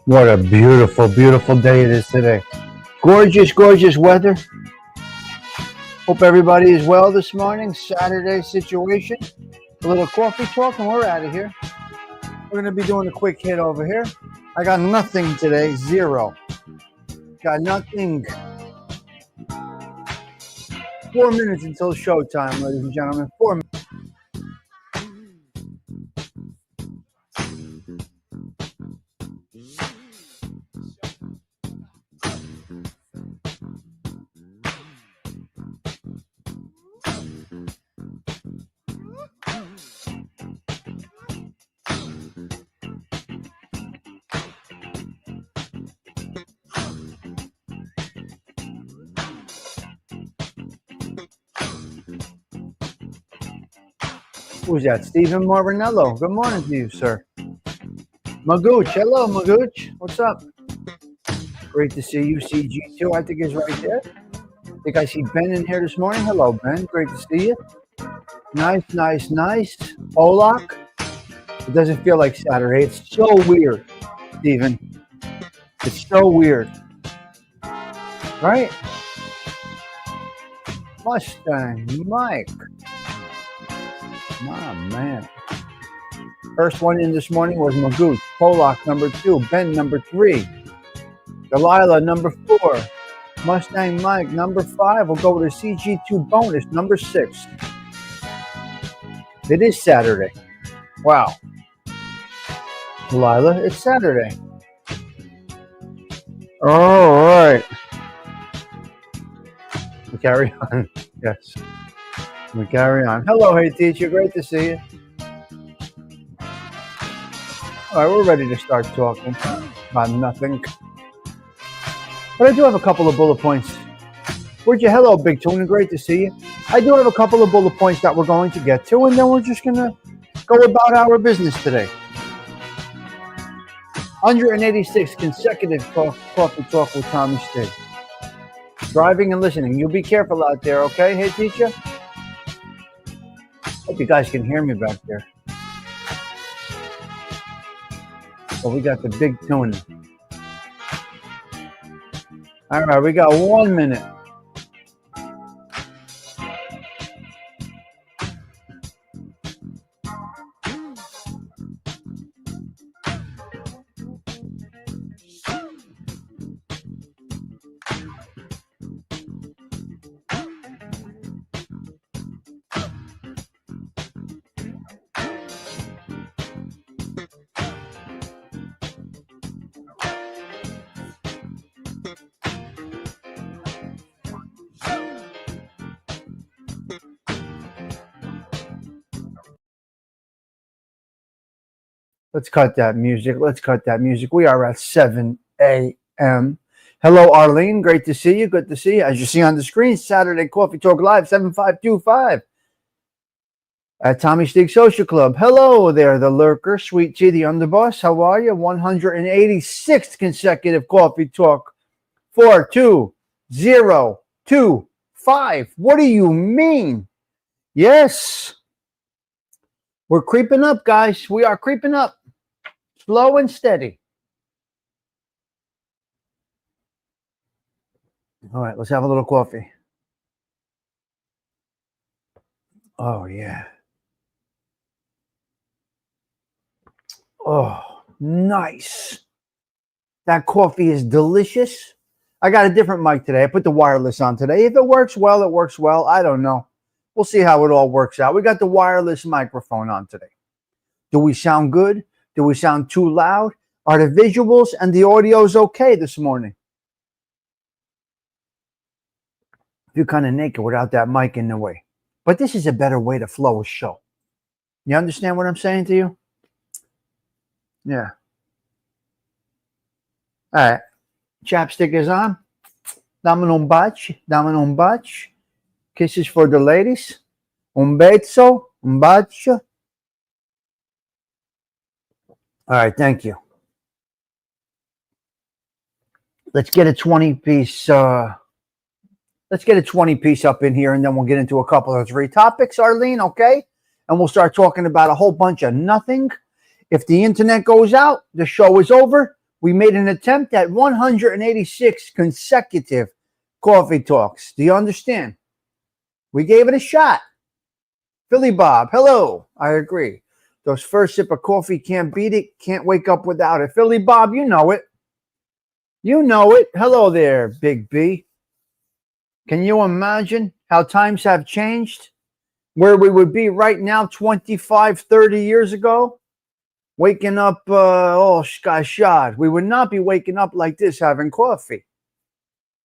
What a beautiful, beautiful day it is today. Gorgeous, gorgeous weather. Hope everybody is well this morning. Saturday situation. A little coffee talk and we're out of here. We're going to be doing a quick hit over here. I got nothing today. Zero. Got nothing. 4 minutes until showtime, ladies and gentlemen. 4 minutes. Who's that? Stephen Marvinello. Good morning to you, sir. Magooch. Hello, Magooch. What's up? Great to see you. CG2, I think, is right there. I think I see Ben in here this morning. Hello, Ben. Great to see you. Nice, nice, nice. Olak. It doesn't feel like Saturday. It's so weird, Stephen. It's so weird. Right? Mustang Mike. My man. First one in this morning was Magooch. Polak, number 2. Ben, number 3. Delilah, number 4. Mustang Mike, number 5. We'll go with a CG2 bonus, number 6. It is Saturday. Wow. Delilah, it's Saturday. All right. We carry on. Yes. We carry on. Hello, hey teacher. Great to see you. All right, we're ready to start talking about nothing. But I do have a couple of bullet points. Where'd you? Hello, Big Tuna. Great to see you. I do have a couple of bullet points that we're going to get to, and then we're just going to go about our business today. 186 consecutive coffee talk with Tommy Steve. Driving and listening. You be careful out there, okay? Hey, teacher. Hope you guys can hear me back there. So we got the Big Tuna. All right, we got 1 minute. Let's cut that music. Let's cut that music. We are at 7 a.m. Hello, Arlene. Great to see you. Good to see you. As you see on the screen, Saturday Coffee Talk Live, 7525 at Tommy Steak Social Club. Hello there, the lurker. Sweet Tea, the underboss. How are you? 186th consecutive Coffee Talk. 42025. What do you mean? Yes. We're creeping up, guys. We are creeping up. Slow and steady. All right, let's have a little coffee. Oh, yeah. Oh, nice. That coffee is delicious. I got a different mic today. I put the wireless on today. If it works well, it works well. I don't know. We'll see how it all works out. We got the wireless microphone on today. Do we sound good? Do we sound too loud? Are the visuals and the audios okay this morning? You're kind of naked without that mic in the way. But this is a better way to flow a show. You understand what I'm saying to you? Yeah. All right. Chapstick is on. Dame un bacio. Kisses for the ladies. Un beso. Un bacio. All right. Thank you. Let's get a 20-piece. Let's get a 20-piece up in here, and then we'll get into a couple of 3 topics, Arlene, okay? And we'll start talking about a whole bunch of nothing. If the internet goes out, the show is over. We made an attempt at 186 consecutive coffee talks. Do you understand? We gave it a shot. Philly Bob, hello. I agree. Those first sip of coffee can't beat it. Can't wake up without it. Philly Bob, you know it. You know it. Hello there, Big B. Can you imagine how times have changed? Where we would be right now 25, 30 years ago? Waking up, shot. We would not be waking up like this having coffee.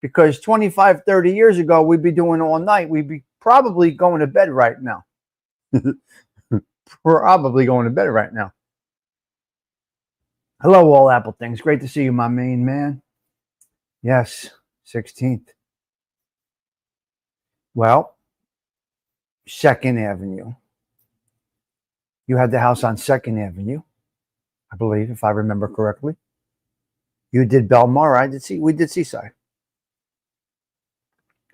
Because 25, 30 years ago, we'd be doing all night. We'd be probably going to bed right now. Probably going to bed right now. Hello, all Apple things. Great to see you, my main man. Yes, 16th. Well, 2nd Avenue. You had the house on 2nd Avenue, I believe, if I remember correctly. You did Belmar. We did Seaside.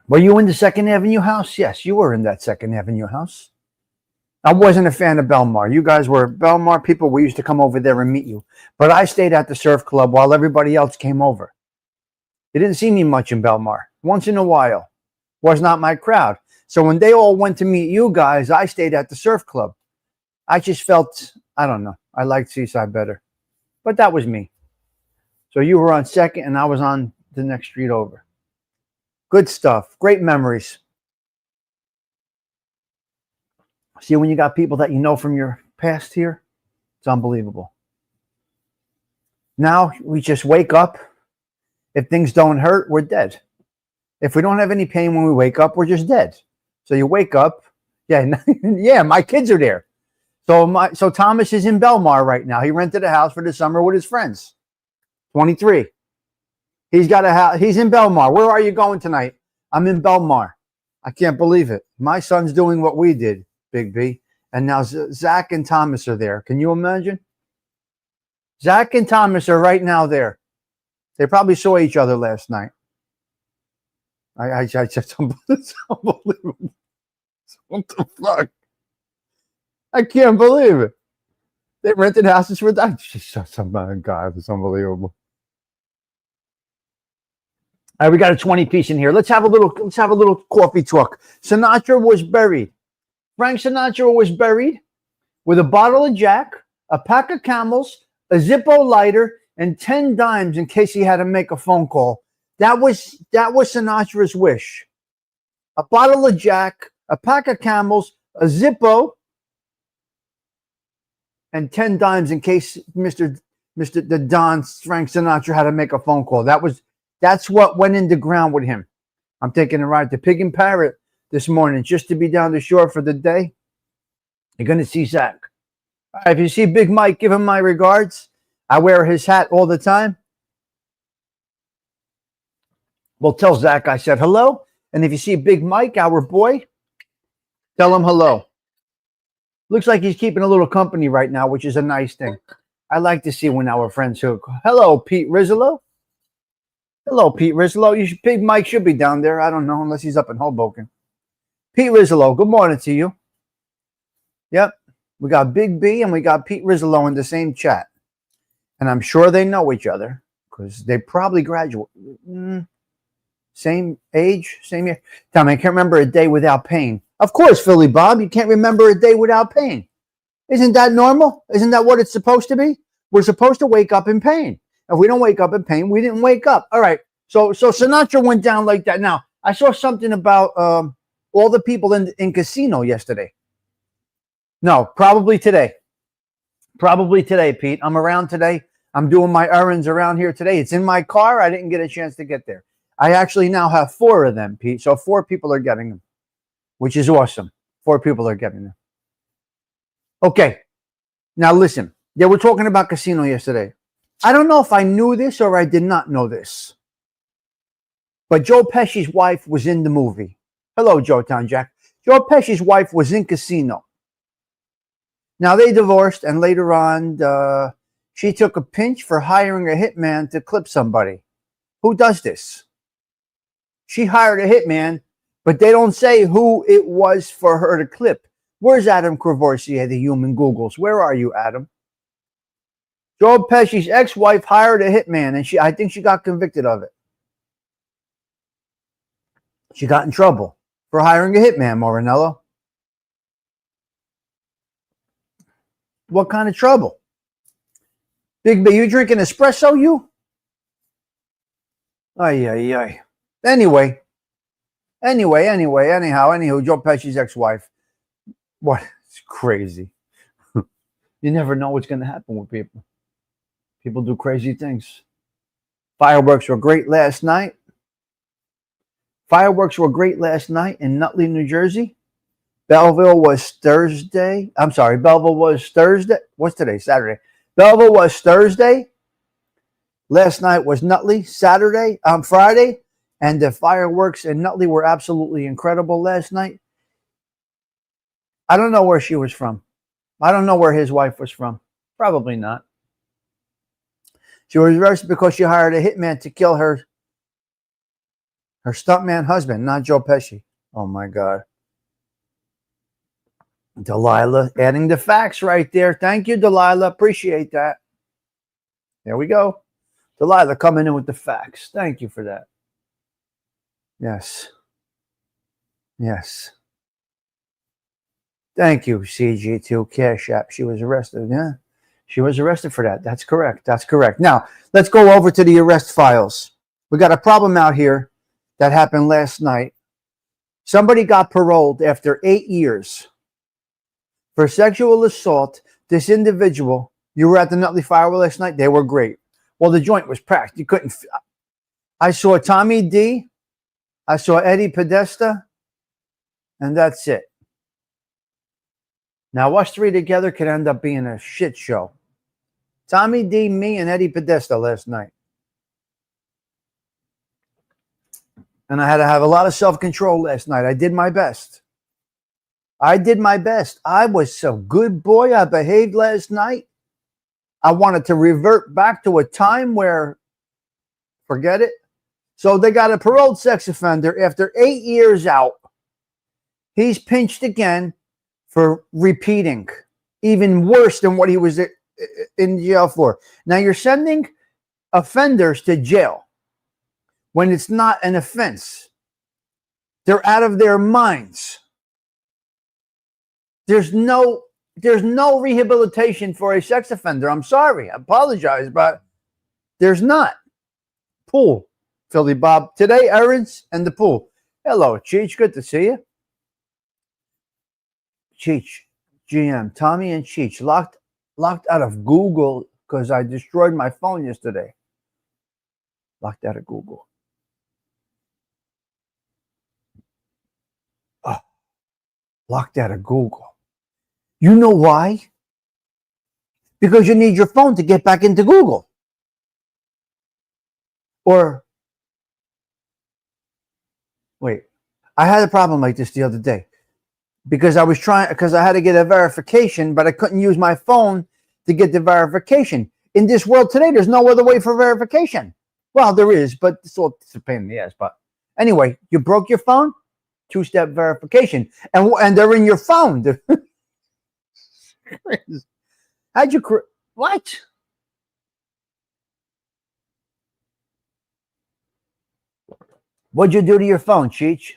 Were you in the 2nd Avenue house? Yes, you were in that 2nd Avenue house. I wasn't a fan of Belmar. You guys were Belmar people. We used to come over there and meet you. But I stayed at the surf club while everybody else came over. You didn't see me much in Belmar. Once in a while. Was not my crowd. So when they all went to meet you guys, I stayed at the surf club. I just felt, I don't know, I liked Seaside better. But that was me. So you were on 2nd and I was on the next street over. Good stuff. Great memories. See, when you got people that you know from your past here, it's unbelievable. Now we just wake up. If things don't hurt, we're dead. If we don't have any pain when we wake up, we're just dead. So you wake up. Yeah, yeah, my kids are there. So Thomas is in Belmar right now. He rented a house for the summer with his friends. 23. He's got a house. He's in Belmar. Where are you going tonight? I'm in Belmar. I can't believe it. My son's doing what we did, Big B. And now Zach and Thomas are there. Can you imagine? Zach and Thomas are right now there. They probably saw each other last night. I just, it's unbelievable. What the fuck? I can't believe it. They rented houses for that. God, it's unbelievable. All right, we got a 20-piece in here. Let's have a little coffee talk. Sinatra was buried. Frank Sinatra was buried with a bottle of Jack, a pack of Camels, a Zippo lighter, and 10 dimes in case he had to make a phone call. That was Sinatra's wish. A bottle of Jack, a pack of Camels, a Zippo, and 10 dimes in case Mr. the Don Frank Sinatra had to make a phone call. That's what went in the ground with him. I'm taking a ride to Pig and Parrot this morning just to be down the shore for the day. You're going to see Zach. All right, if you see Big Mike, give him my regards. I wear his hat all the time. Well, tell Zach I said hello. And if you see Big Mike, our boy, tell him hello. Looks like he's keeping a little company right now, which is a nice thing. I like to see when our friends who. Hello, Pete Rizzolo. Hello, Pete Rizzolo. Big Mike should be down there. I don't know, unless he's up in Hoboken. Pete Rizzolo, good morning to you. Yep. We got Big B and we got Pete Rizzolo in the same chat. And I'm sure they know each other because they probably graduate. Same age, same year. Tell me, I can't remember a day without pain. Of course, Philly Bob, you can't remember a day without pain. Isn't that normal? Isn't that what it's supposed to be? We're supposed to wake up in pain. If we don't wake up in pain, we didn't wake up. All right. So Sinatra went down like that. Now, I saw something about all the people in casino yesterday. No, probably today. Probably today, Pete. I'm around today. I'm doing my errands around here today. It's in my car. I didn't get a chance to get there. I actually now have 4 of them, Pete. So 4 people are getting them, which is awesome. 4 people are getting them. Okay. Now listen. They were talking about casino yesterday. I don't know if I knew this or I did not know this. But Joe Pesci's wife was in the movie. Hello, Joe Town Jack. Joe Pesci's wife was in Casino. Now they divorced, and later on, she took a pinch for hiring a hitman to clip somebody. Who does this? She hired a hitman, but they don't say who it was for her to clip. Where's Adam Courvoisier, the human Googles? Where are you, Adam? Joe Pesci's ex-wife hired a hitman, and I think she got convicted of it. She got in trouble for hiring a hitman, Morinello. What kind of trouble? Big B, you drinking espresso, you? Ay. Anywho, Joe Pesci's ex-wife. What? It's crazy. You never know what's going to happen with people. People do crazy things. Fireworks were great last night. In Nutley, New Jersey. Belleville was Thursday. What's today? Saturday. Belleville was Thursday. Last night was Nutley. Friday. And the fireworks in Nutley were absolutely incredible last night. I don't know where she was from. I don't know where his wife was from. Probably not. She was arrested because she hired a hitman to kill her stuntman husband, not Joe Pesci. Oh, my God. Delilah adding the facts right there. Thank you, Delilah. Appreciate that. There we go. Delilah coming in with the facts. Thank you for that. Yes. Thank you, CG2 Cash App. She was arrested. Yeah. She was arrested for that. That's correct. Now, let's go over to the arrest files. We got a problem out here that happened last night. Somebody got paroled after 8 years for sexual assault. This individual, you were at the Nutley Fireworks last night. They were great. Well, the joint was packed. You couldn't. I saw Tommy D. I saw Eddie Podesta. And that's it. Now, us 3 together could end up being a shit show. Tommy D, me, and Eddie Podesta last night. And I had to have a lot of self-control last night. I did my best. I was so good, boy. I behaved last night. I wanted to revert back to a time where, forget it. So they got a paroled sex offender after 8 years out. He's pinched again for repeating, even worse than what he was in jail for. Now you're sending offenders to jail when it's not an offense. They're out of their minds. There's no rehabilitation for a sex offender. I'm sorry. I apologize, but there's not. Pool, Philly Bob. Today, errands and the pool. Hello, Cheech. Good to see you. Cheech, GM, Tommy and Cheech locked out of Google because I destroyed my phone yesterday. Locked out of Google. Oh, locked out of Google. You know why? because you need your phone to get back into Google. Or, wait, I had a problem like this the other day because I had to get a verification, but I couldn't use my phone to get the verification. In this world today, there's no other way for verification. Well, there is, but it's a pain in the ass. But anyway, you broke your phone, 2-step verification, and they're in your phone. How'd you what? What'd you do to your phone, Cheech?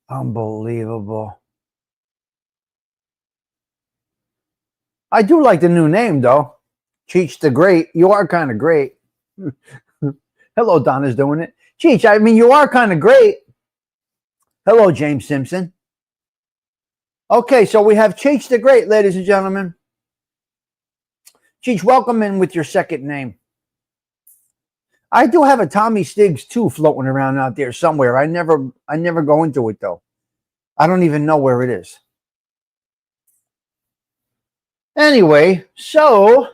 Unbelievable. I do like the new name, though. Cheech the Great. You are kind of great. Hello, Donna's doing it. Cheech, I mean, you are kind of great. Hello, James Simpson. Okay, so we have Cheech the Great, ladies and gentlemen. Cheech, welcome in with your second name. I do have a Tommy Stiggs 2 floating around out there somewhere. I never go into it, though. I don't even know where it is. Anyway, so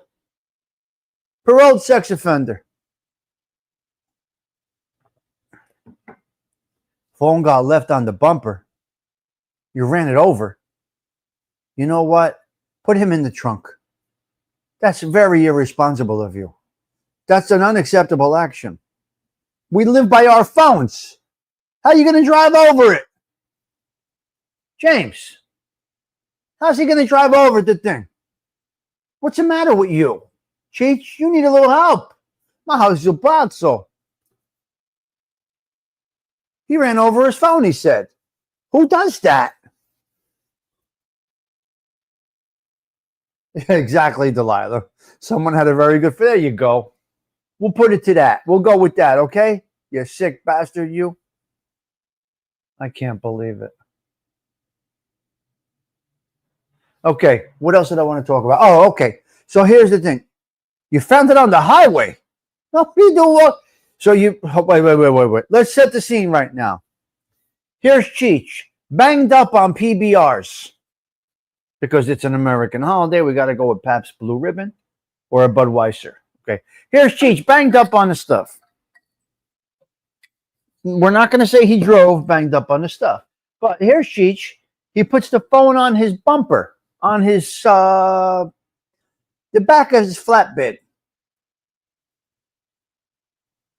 paroled sex offender. Phone got left on the bumper. You ran it over. You know what? Put him in the trunk. That's very irresponsible of you. That's an unacceptable action. We live by our phones. How are you going to drive over it? James, how's he going to drive over the thing? What's the matter with you? Cheech, you need a little help. My house is a palazzo. He ran over his phone, he said. Who does that? Exactly, Delilah. Someone had a very good... There you go. We'll put it to that. We'll go with that, okay? You sick bastard, you. I can't believe it. Okay, what else did I want to talk about? Oh, okay. So here's the thing. You found it on the highway. No, you do what? So you... Wait. Let's set the scene right now. Here's Cheech, banged up on PBRs. Because it's an American holiday, we got to go with Pabst Blue Ribbon or a Budweiser. Okay, here's Cheech, banged up on the stuff. We're not going to say he drove banged up on the stuff. But here's Cheech. He puts the phone on his bumper, on his, the back of his flatbed.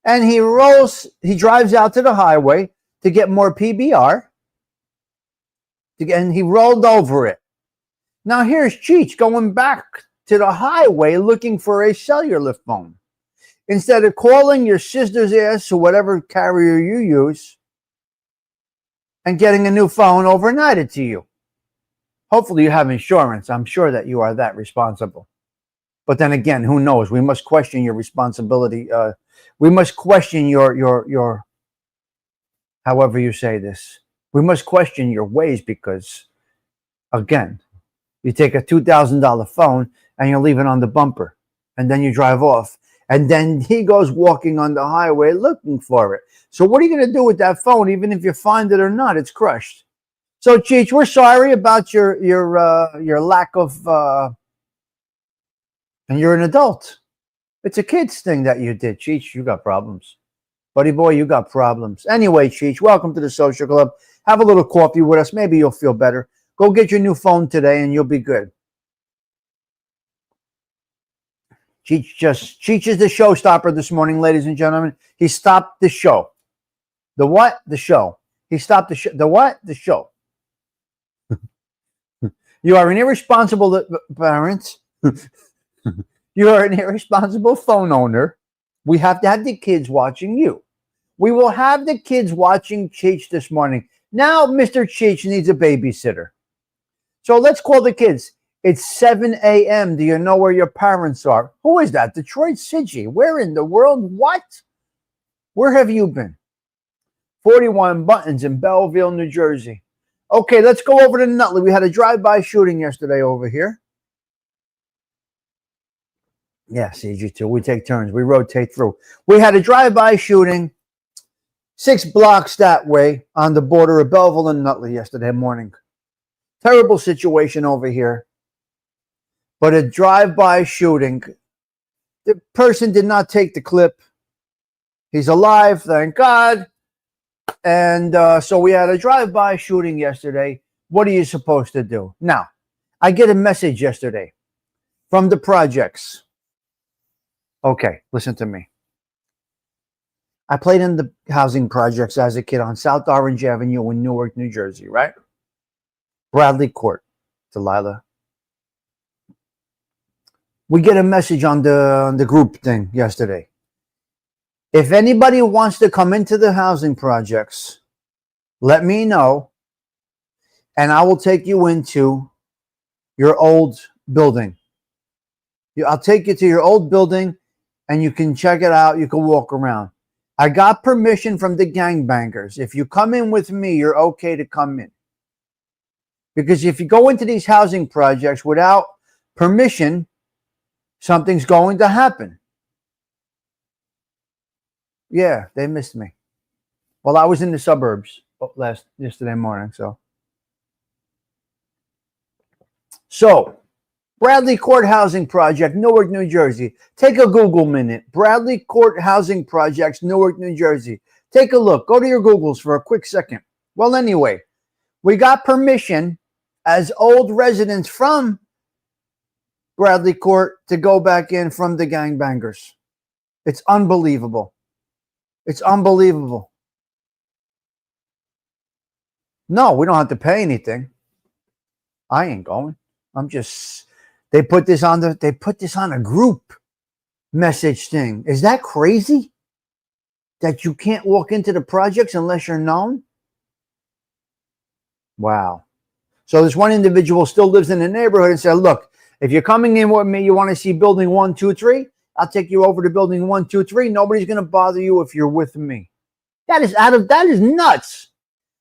And he drives out to the highway to get more PBR. And he rolled over it. Now here's Cheech going back to the highway looking for a cellular phone. Instead of calling your sister's ass or whatever carrier you use and getting a new phone overnighted to you. Hopefully you have insurance. I'm sure that you are that responsible. But then again, who knows? We must question your responsibility. We must question your however you say this. We must question your ways because, again, you take a $2,000 phone and you leave it on the bumper. And then you drive off. And then he goes walking on the highway looking for it. So what are you going to do with that phone? Even if you find it or not, it's crushed. So, Cheech, we're sorry about your lack of... and you're an adult. It's a kid's thing that you did. Cheech, you got problems. Buddy boy, you got problems. Anyway, Cheech, welcome to the Social Club. Have a little coffee with us. Maybe you'll feel better. Go get your new phone today and you'll be good. Cheech is the showstopper this morning, ladies and gentlemen. He stopped the show. The what? The show. He stopped the show. The what? The show. You are an irresponsible parent. You are an irresponsible phone owner. We have to have the kids watching you. We will have the kids watching Cheech this morning. Now, Mr. Cheech needs a babysitter. So let's call the kids. It's 7 a.m. Do you know where your parents are? Who is that? Detroit City. Where in the world? What? Where have you been? 41 Buttons in Belleville, New Jersey. Okay, let's go over to Nutley. We had a drive-by shooting yesterday over here. Yeah, CG2. We take turns. We rotate through. We had a drive-by shooting 6 blocks that way on the border of Belleville and Nutley yesterday morning. Terrible situation over here. but a drive-by shooting. The person did not take the clip. He's alive, thank God. And so we had a drive-by shooting yesterday. What are you supposed to do? Now, I get a message yesterday from the projects. Okay, listen to me. I played in the housing projects as a kid on South Orange Avenue in Newark, New Jersey, right? Bradley Court, Delilah. We get a message on the group thing yesterday. If anybody wants to come into the housing projects, let me know, and I will take you into your old building. I'll take you to your old building, and you can check it out. You can walk around. I got permission from the gangbangers. If you come in with me, you're okay to come in. Because if you go into these housing projects without permission, something's going to happen. Yeah, they missed me. Well, I was in the suburbs yesterday morning, So, Bradley Court Housing Project, Newark, New Jersey. Take a Google minute. Bradley Court Housing Projects, Newark, New Jersey. Take a look. Go to your Googles for a quick second. Well, anyway, we got permission as old residents from Bradley Court to go back in from the gangbangers. It's unbelievable. It's unbelievable. No, we don't have to pay anything. I ain't going. They put this on a group message thing. Is that crazy? That you can't walk into the projects unless you're known? Wow. So this one individual still lives in the neighborhood and said, look, if you're coming in with me, you want to see building 1, 2, 3, I'll take you over to building 1, 2, 3. Nobody's going to bother you if you're with me. That is nuts.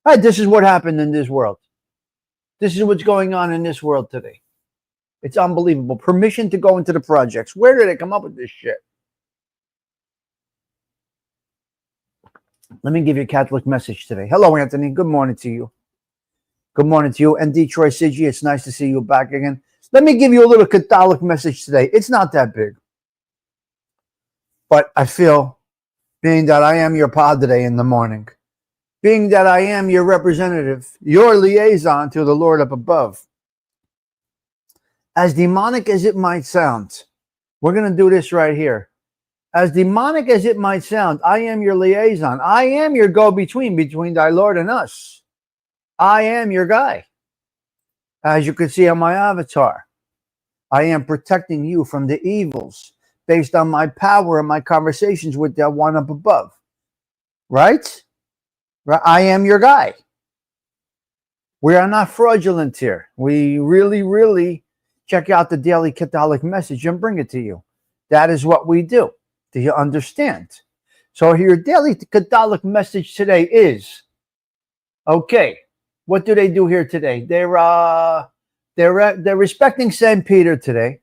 All right, this is what happened in this world. This is what's going on in this world today. It's unbelievable. Permission to go into the projects. Where did they come up with this shit? Let me give you a Catholic message today. Hello, Anthony. Good morning to you. Good morning to you. And Detroit City, it's nice to see you back again. Let me give you a little Catholic message today. It's not that big. But I feel, being that I am your padre in the morning, being that I am your representative, your liaison to the Lord up above, as demonic as it might sound, we're going to do this right here. As demonic as it might sound, I am your liaison. I am your go-between between thy Lord and us. I am your guy. As you can see on my avatar, I am protecting you from the evils based on my power and my conversations with that one up above. Right? I am your guy. We are not fraudulent here. We really, really check out the Daily Catholic Message and bring it to you. That is what we do. Do you understand? So your Daily Catholic Message today is, okay, what do they do here today? They're respecting St. Peter today.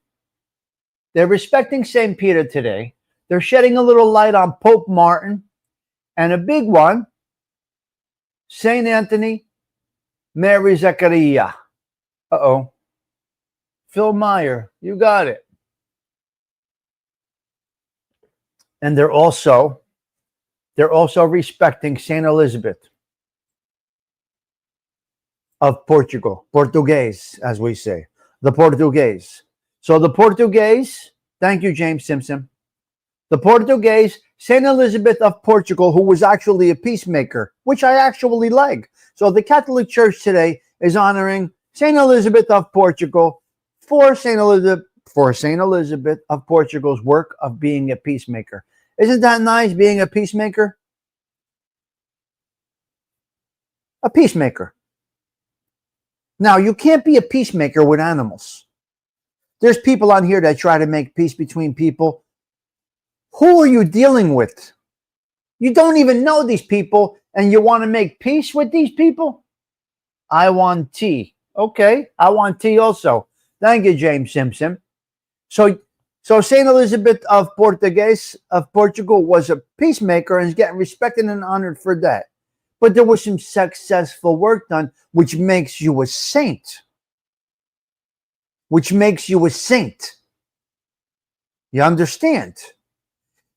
They're respecting St. Peter today. They're shedding a little light on Pope Martin. And a big one, St. Anthony, Mary Zechariah. Uh-oh. Phil Meyer, you got it. And they're also respecting St. Elizabeth of Portugal. Portuguese, as we say. The Portuguese. So the Portuguese, thank you, James Simpson. The Portuguese, St. Elizabeth of Portugal, who was actually a peacemaker, which I actually like. So the Catholic Church today is honoring St. Elizabeth of Portugal for St. Elizabeth of Portugal's work of being a peacemaker. Isn't that nice, being a peacemaker? A peacemaker. Now, you can't be a peacemaker with animals. There's people on here that try to make peace between people. Who are you dealing with? You don't even know these people, and you want to make peace with these people? I want tea. Okay, I want tea also. Thank you, James Simpson. So St. Elizabeth of Portugal was a peacemaker and is getting respected and honored for that. But there was some successful work done, which makes you a saint. which makes you a saint. You understand?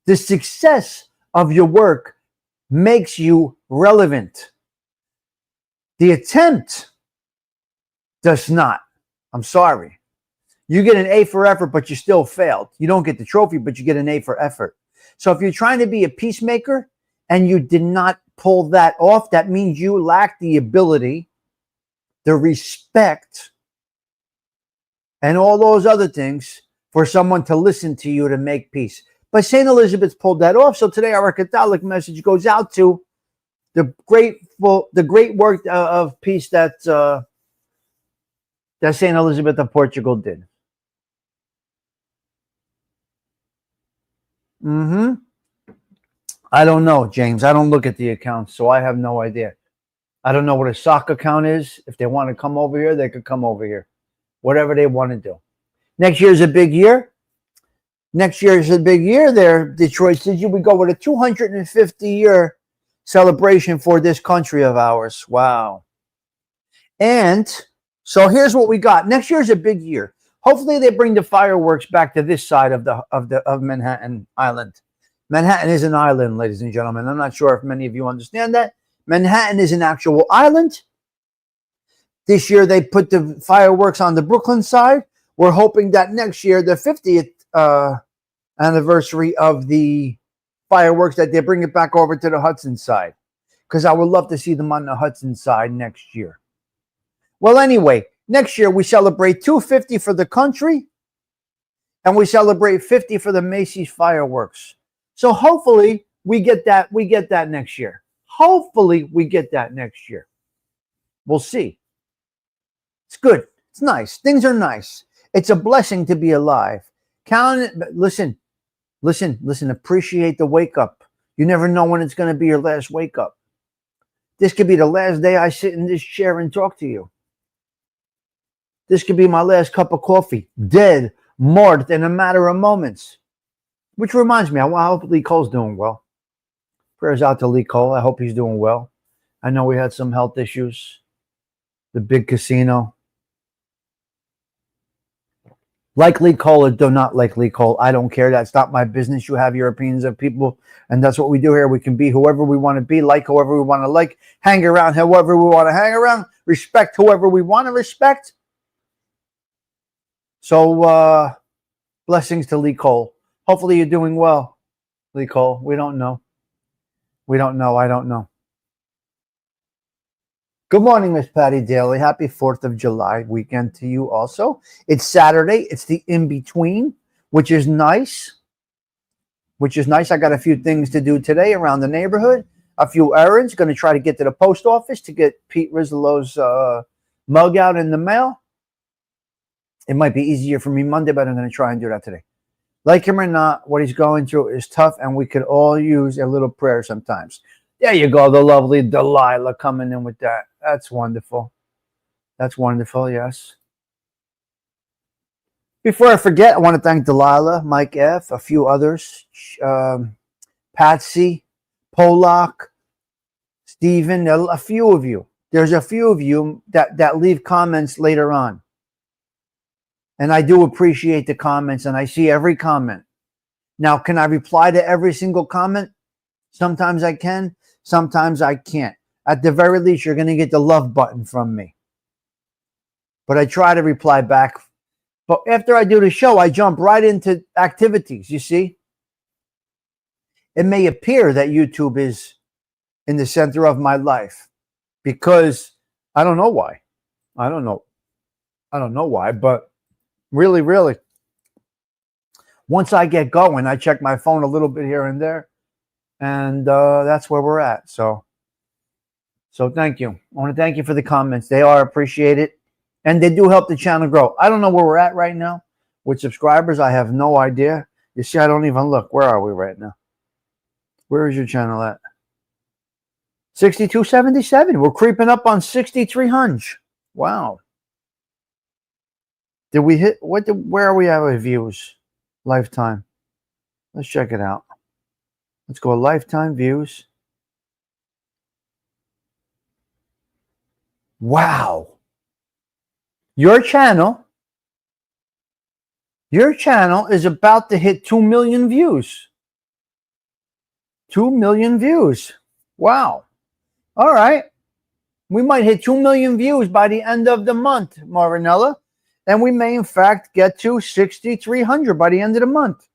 The success of your work makes you relevant. The attempt does not. I'm sorry. You get an A for effort, but you still failed. You don't get the trophy, but you get an A for effort. So if you're trying to be a peacemaker and you did not pull that off, that means you lack the ability, the respect, and all those other things for someone to listen to you to make peace. But St. Elizabeth pulled that off. So today our Catholic message goes out to the great work of peace that St. Elizabeth of Portugal did. I don't know, James. I don't look at the accounts, so I have no idea. I don't know what a sock account is. If they want to come over here, they could come over here. Whatever they want to do. Next year's a big year. Next year is a big year there, Detroit City. We go with a 250-year celebration for this country of ours. Wow. And so here's what we got. Next year is a big year. Hopefully they bring the fireworks back to this side of Manhattan Island. Manhattan is an island, ladies and gentlemen. I'm not sure if many of you understand that. Manhattan is an actual island. This year they put the fireworks on the Brooklyn side. We're hoping that next year, the 50th anniversary of the fireworks, that they bring it back over to the Hudson side, because I would love to see them on the Hudson side next year. Well, anyway, next year we celebrate 250 for the country, and we celebrate 50 for the Macy's fireworks. So hopefully we get that. We get that next year. Hopefully we get that next year. We'll see. It's good. It's nice. Things are nice. It's a blessing to be alive. Count it. Listen. Appreciate the wake up. You never know when it's going to be your last wake up. This could be the last day I sit in this chair and talk to you. This could be my last cup of coffee. Dead, mort in a matter of moments. Which reminds me, I hope Lee Cole's doing well. Prayers out to Lee Cole. I hope he's doing well. I know we had some health issues. The big casino. Like Lee Cole or do not like Lee Cole, I don't care. That's not my business. You have your opinions of people, and that's what we do here. We can be whoever we want to be, like whoever we want to like, hang around however we want to hang around, respect whoever we want to respect. So, blessings to Lee Cole. Hopefully you're doing well, Lee Cole. We don't know. I don't know. Good morning, Miss Patty Daly. Happy 4th of July weekend to you also. It's Saturday. It's the in-between, which is nice. I got a few things to do today around the neighborhood. A few errands. Going to try to get to the post office to get Pete Rizzolo's mug out in the mail. It might be easier for me Monday, but I'm going to try and do that today. Like him or not, what he's going through is tough, and we could all use a little prayer sometimes. There you go, the lovely Delilah coming in with that. That's wonderful. That's wonderful, yes. Before I forget, I want to thank Delilah, Mike F., a few others, Patsy, Polak, Stephen, a few of you. There's a few of you that leave comments later on. And I do appreciate the comments, and I see every comment. Now, can I reply to every single comment? Sometimes I can. Sometimes I can't. At the very least, you're going to get the love button from me. But I try to reply back. But after I do the show, I jump right into activities, you see? It may appear that YouTube is in the center of my life because I don't know why. I don't know why, but really, once I get going, I check my phone a little bit here and there. And that's where we're at. So thank you. I want to thank you for the comments. They are appreciated. And they do help the channel grow. I don't know where we're at right now with subscribers. I have no idea. You see, I don't even look. Where are we right now? Where is your channel at? 6277. We're creeping up on 6,300. Wow. Did we hit where are we at with views? Lifetime. Let's check it out. Let's go lifetime views. Wow. Your channel Your channel is about to hit 2 million views. 2 million views. Wow. All right. We might hit 2 million views by the end of the month, Marinella. And we may, in fact, get to 6,300 by the end of the month.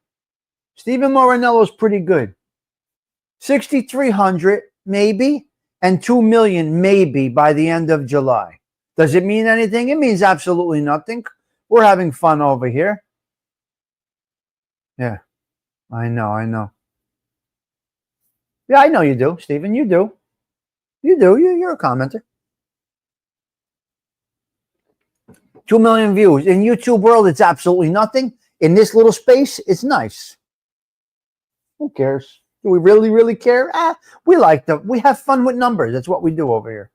Stephen Marinello's pretty good. 6,300 maybe, and 2 million maybe by the end of July. Does it mean anything? It means absolutely nothing. We're having fun over here. Yeah, I know. Yeah, I know you do, Stephen. You do. You're a commenter. 2 million views. In YouTube world, it's absolutely nothing. In this little space, it's nice. Who cares? Do we really care? We like them. We have fun with numbers. That's what we do over here.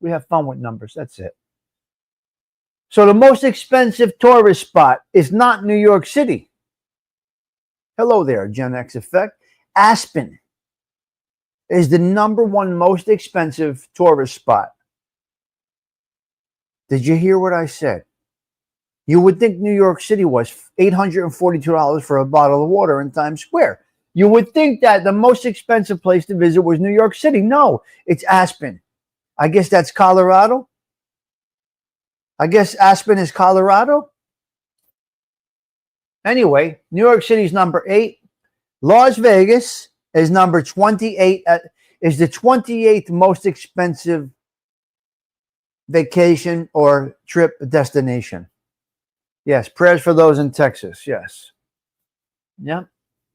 We have fun with numbers. That's it. So the most expensive tourist spot is not New York City. Hello there, Gen X Effect. Aspen is the #1 most expensive tourist spot. Did you hear what I said? You would think New York City was $842 for a bottle of water in Times Square. You would think that the most expensive place to visit was New York City. No, it's Aspen. I guess that's Colorado. I guess Aspen is Colorado. Anyway, New York City's #8. Las Vegas is number 28. Is the 28th most expensive vacation or trip destination. Yes, prayers for those in Texas. Yes. Yeah.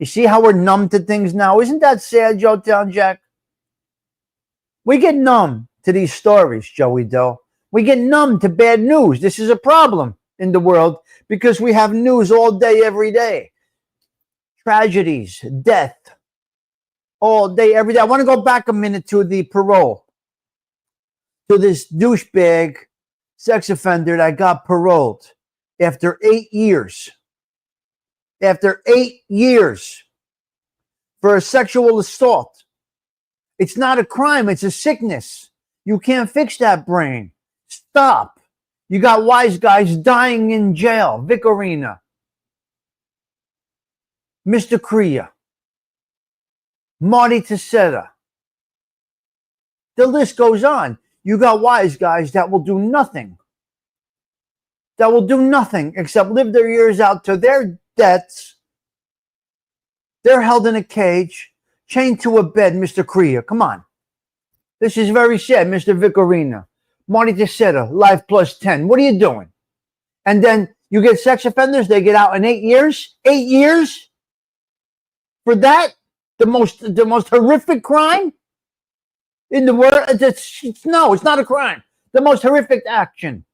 You see how we're numb to things now? Isn't that sad, Joe Town Jack? We get numb to these stories, Joey Doe. We get numb to bad news. This is a problem in the world because we have news all day, every day. Tragedies, death, all day, every day. I want to go back a minute to the parole. To this douchebag sex offender that got paroled after 8 years. After 8 years for a sexual assault. It's not a crime, it's a sickness. You can't fix that brain. Stop. You got wise guys dying in jail. Vic Arena. Mr. Crea. Marty Tessetta. The list goes on. You got wise guys that will do nothing. That will do nothing except live their years out to their deaths. They're held in a cage, chained to a bed, Mr. Crea. Come on. This is very sad, Mr. Vic Arena. Marty Tessetta, life plus 10. What are you doing? And then you get sex offenders, they get out in 8 years? 8 years? For that? The most horrific crime in the world? No, it's not a crime. The most horrific action.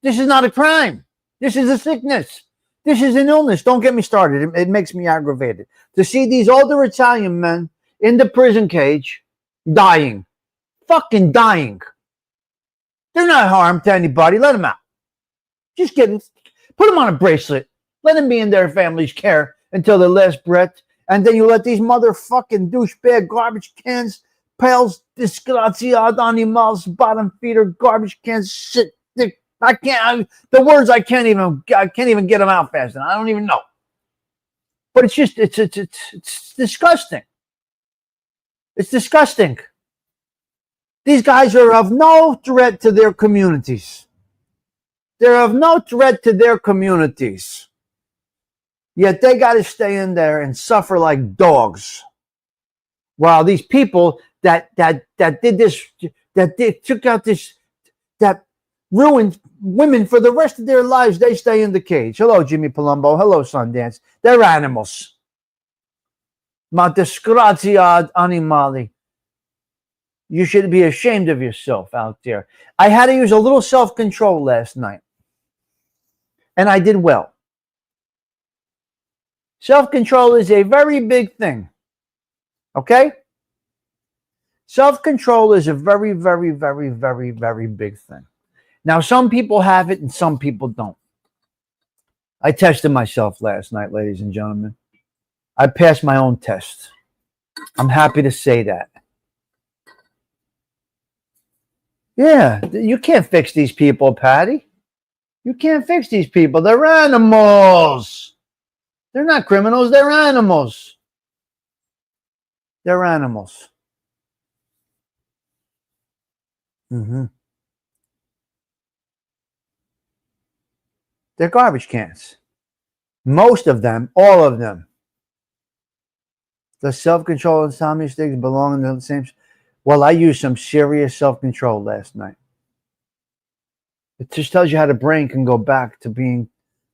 This is not a crime. This is a sickness. This is an illness. Don't get me started. It makes me aggravated. To see these older Italian men in the prison cage dying. Fucking dying. They're not harmed to anybody. Let them out. Just put them on a bracelet. Let them be in their family's care until their last breath. And then you let these motherfucking douchebag garbage cans, pails, disgraziad animals, bottom feeder garbage cans, shit. The words I can't even get them out fast enough. I don't even know. But it's just, it's disgusting. It's disgusting. These guys are of no threat to their communities. They're of no threat to their communities. Yet they got to stay in there and suffer like dogs. While these people that did this, took out this, that ruined women for the rest of their lives, they stay in the cage. Hello, Jimmy Palumbo. Hello, Sundance. They're animals. Ma disgrazia animali. You should be ashamed of yourself out there. I had to use a little self-control last night. And I did well. Self-control is a very big thing. Okay? Self-control is a very, very, very, very, very big thing. Now, some people have it and some people don't. I tested myself last night, ladies and gentlemen. I passed my own test. I'm happy to say that. Yeah, you can't fix these people, Patty. You can't fix these people. They're animals. They're not criminals. They're animals. They're animals. Mm-hmm. They're garbage cans. Most of them, all of them. The self-control and insomnia things belong in the same. Well, I used some serious self-control last night. It just tells you how the brain can go back to being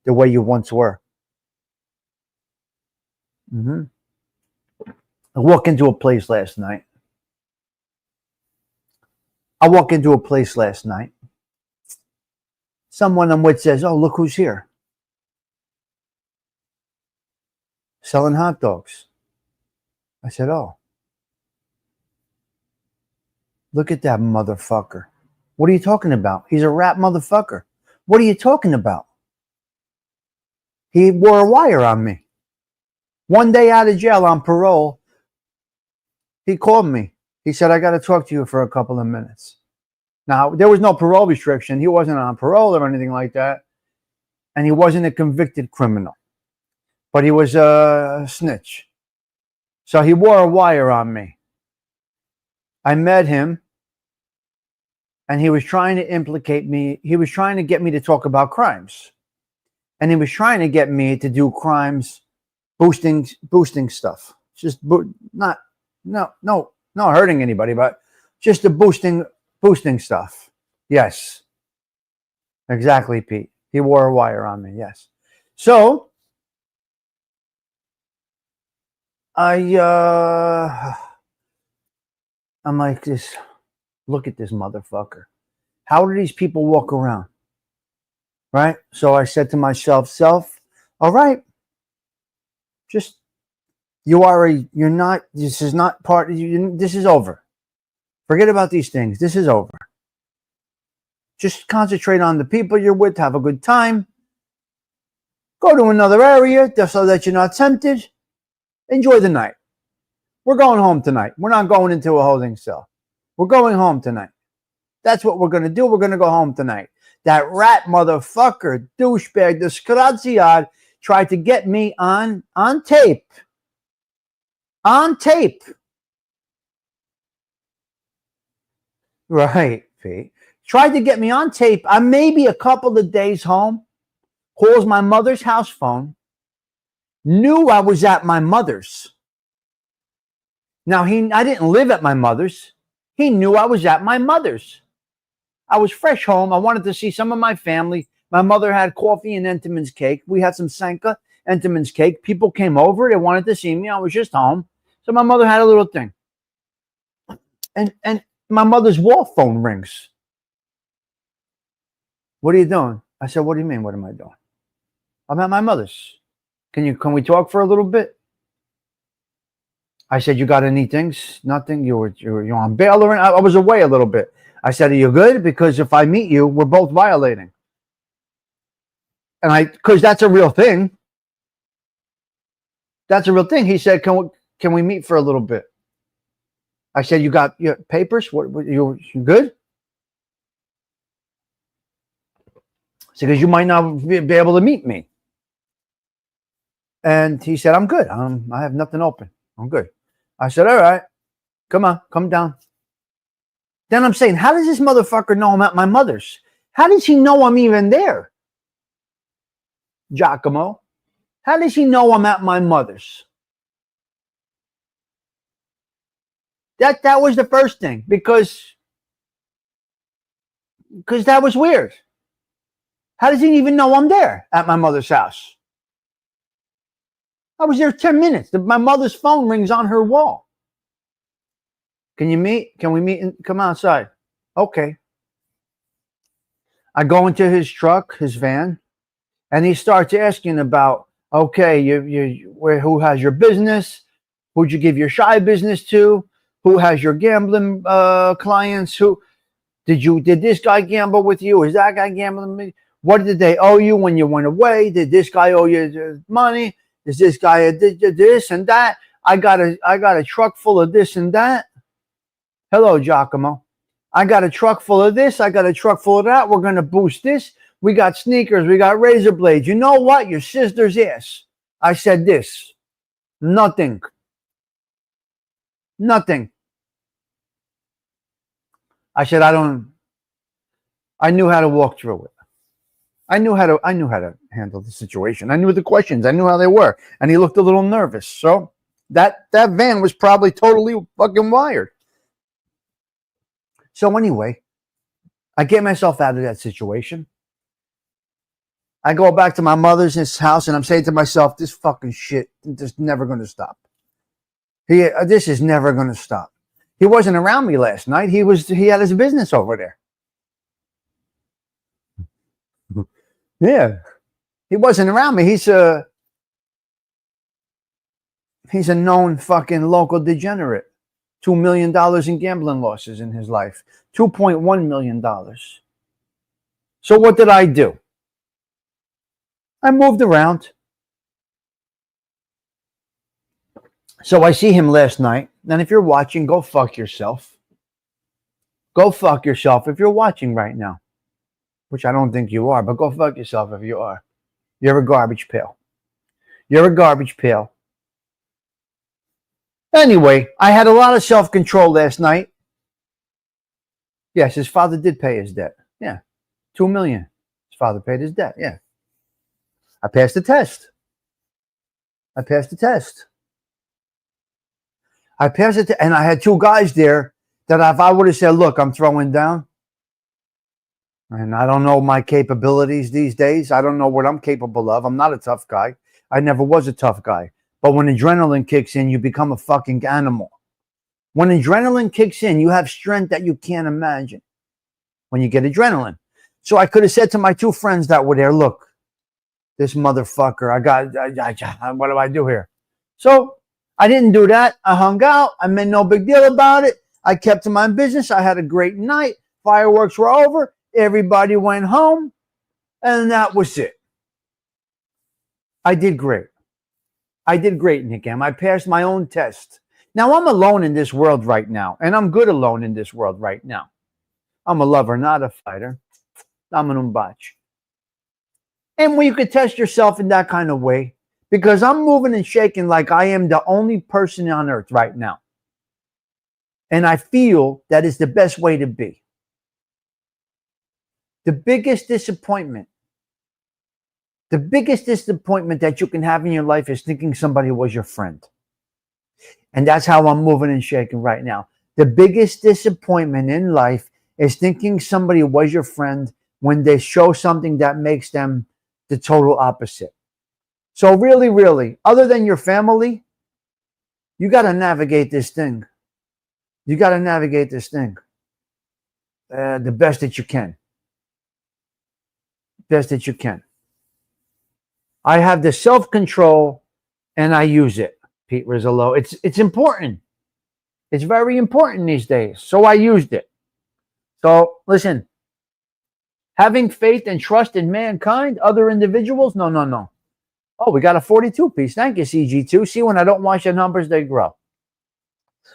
the way you once were. Mm-hmm. I walk into a place last night. Someone I'm with says, "Oh, look who's here. Selling hot dogs." I said, "Oh, look at that motherfucker." "What are you talking about?" "He's a rat motherfucker." "What are you talking about?" "He wore a wire on me. One day out of jail on parole, he called me. He said, I got to talk to you for a couple of minutes." Now, there was no parole restriction. He wasn't on parole or anything like that. And he wasn't a convicted criminal. But he was a snitch. So he wore a wire on me. I met him. And he was trying to implicate me. He was trying to get me to talk about crimes. And he was trying to get me to do crimes, boosting stuff. Just not hurting anybody, but just the boosting stuff. Yes. Exactly, Pete. He wore a wire on me, yes. So I'm like this, look at this motherfucker. How do these people walk around? Right? So I said to myself, all right, just this is not part of you. This is over. Forget about these things. This is over. Just concentrate on the people you're with. Have a good time. Go to another area just so that you're not tempted. Enjoy the night. We're going home tonight. We're not going into a holding cell. We're going home tonight. That's what we're going to do. We're going to go home tonight. That rat motherfucker, douchebag, disgraziad, tried to get me on tape. On tape. Right, Pete. Tried to get me on tape. I'm maybe a couple of days home. Calls my mother's house phone. Knew I was at my mother's. Now, I didn't live at my mother's. He knew I was at my mother's. I was fresh home. I wanted to see some of my family. My mother had coffee and Entenmann's cake. We had some Sanka Entenmann's cake. People came over. They wanted to see me. I was just home. So my mother had a little thing. And my mother's wall phone rings. "What are you doing?" I said, "What do you mean, what am I doing?" "I'm at my mother's. Can we talk for a little bit?" I said, "You got any things?" "Nothing." You on bail or I was away a little bit. I said, "Are you good? Because if I meet you, we're both violating." And because that's a real thing. That's a real thing. He said, can we meet for a little bit?" I said, "You got your papers? What you good?" I said, "Because you might not be able to meet me." And he said, "I'm good. I have nothing open. I'm good." I said, "All right, come on, come down." Then I'm saying, how does this motherfucker know I'm at my mother's? How does he know I'm even there? Giacomo, how does he know I'm at my mother's? That was the first thing, because that was weird. How does he even know I'm there at my mother's house? I was there 10 minutes. My mother's phone rings on her wall. "Can you meet? Can we meet and come outside?" "Okay." I go into his truck, his van, and he starts asking about, okay, who has your business? Who'd you give your shy business to? Who has your gambling clients? Who did this guy gamble with you? Is that guy gambling with me? What did they owe you when you went away? Did this guy owe you money? Is this guy did this and that? I got a truck full of this and that. Hello, Giacomo. I got a truck full of this. I got a truck full of that. We're going to boost this. We got sneakers. We got razor blades. You know what? Your sister's ass. I said this. Nothing. Nothing. I said, I knew how to walk through it. I knew how to handle the situation. I knew the questions. I knew how they were. And he looked a little nervous. So that van was probably totally fucking wired. So anyway, I get myself out of that situation. I go back to my mother's house and I'm saying to myself, this fucking shit is never going to stop. This is never going to stop. He wasn't around me last night. He had his business over there. Yeah. He wasn't around me. He's a known fucking local degenerate. $2 million in gambling losses in his life. $2.1 million. So what did I do? I moved around. So I see him last night. And if you're watching, go fuck yourself. Go fuck yourself if you're watching right now. Which I don't think you are, but go fuck yourself if you are. You're a garbage pail. You're a garbage pail. Anyway, I had a lot of self-control last night. Yes, his father did pay his debt. Yeah. $2 million. His father paid his debt. Yeah. I passed the test. I passed it, and I had two guys there that if I would have said, look, I'm throwing down, and I don't know my capabilities these days. I don't know what I'm capable of. I'm not a tough guy. I never was a tough guy. But when adrenaline kicks in, you become a fucking animal. When adrenaline kicks in, you have strength that you can't imagine when you get adrenaline. So I could have said to my two friends that were there, look, this motherfucker, what do I do here? So I didn't do that. I hung out. I made no big deal about it. I kept to my business. I had a great night. Fireworks were over. Everybody went home. And that was it. I did great. Nick M. I passed my own test. Now, I'm alone in this world right now. And I'm good alone in this world right now. I'm a lover, not a fighter. I'm an umbach. And when you could test yourself in that kind of way, because I'm moving and shaking like I am the only person on earth right now. And I feel that is the best way to be. The biggest disappointment that you can have in your life is thinking somebody was your friend. And that's how I'm moving and shaking right now. The biggest disappointment in life is thinking somebody was your friend when they show something that makes them the total opposite. So really, really, other than your family, you got to navigate this thing. The best that you can. I have the self-control and I use it, Pete Rizzolo. It's important. It's very important these days. So I used it. So listen, having faith and trust in mankind, other individuals, no. Oh, we got a 42 piece. Thank you, CG2. See, when I don't watch the numbers, they grow.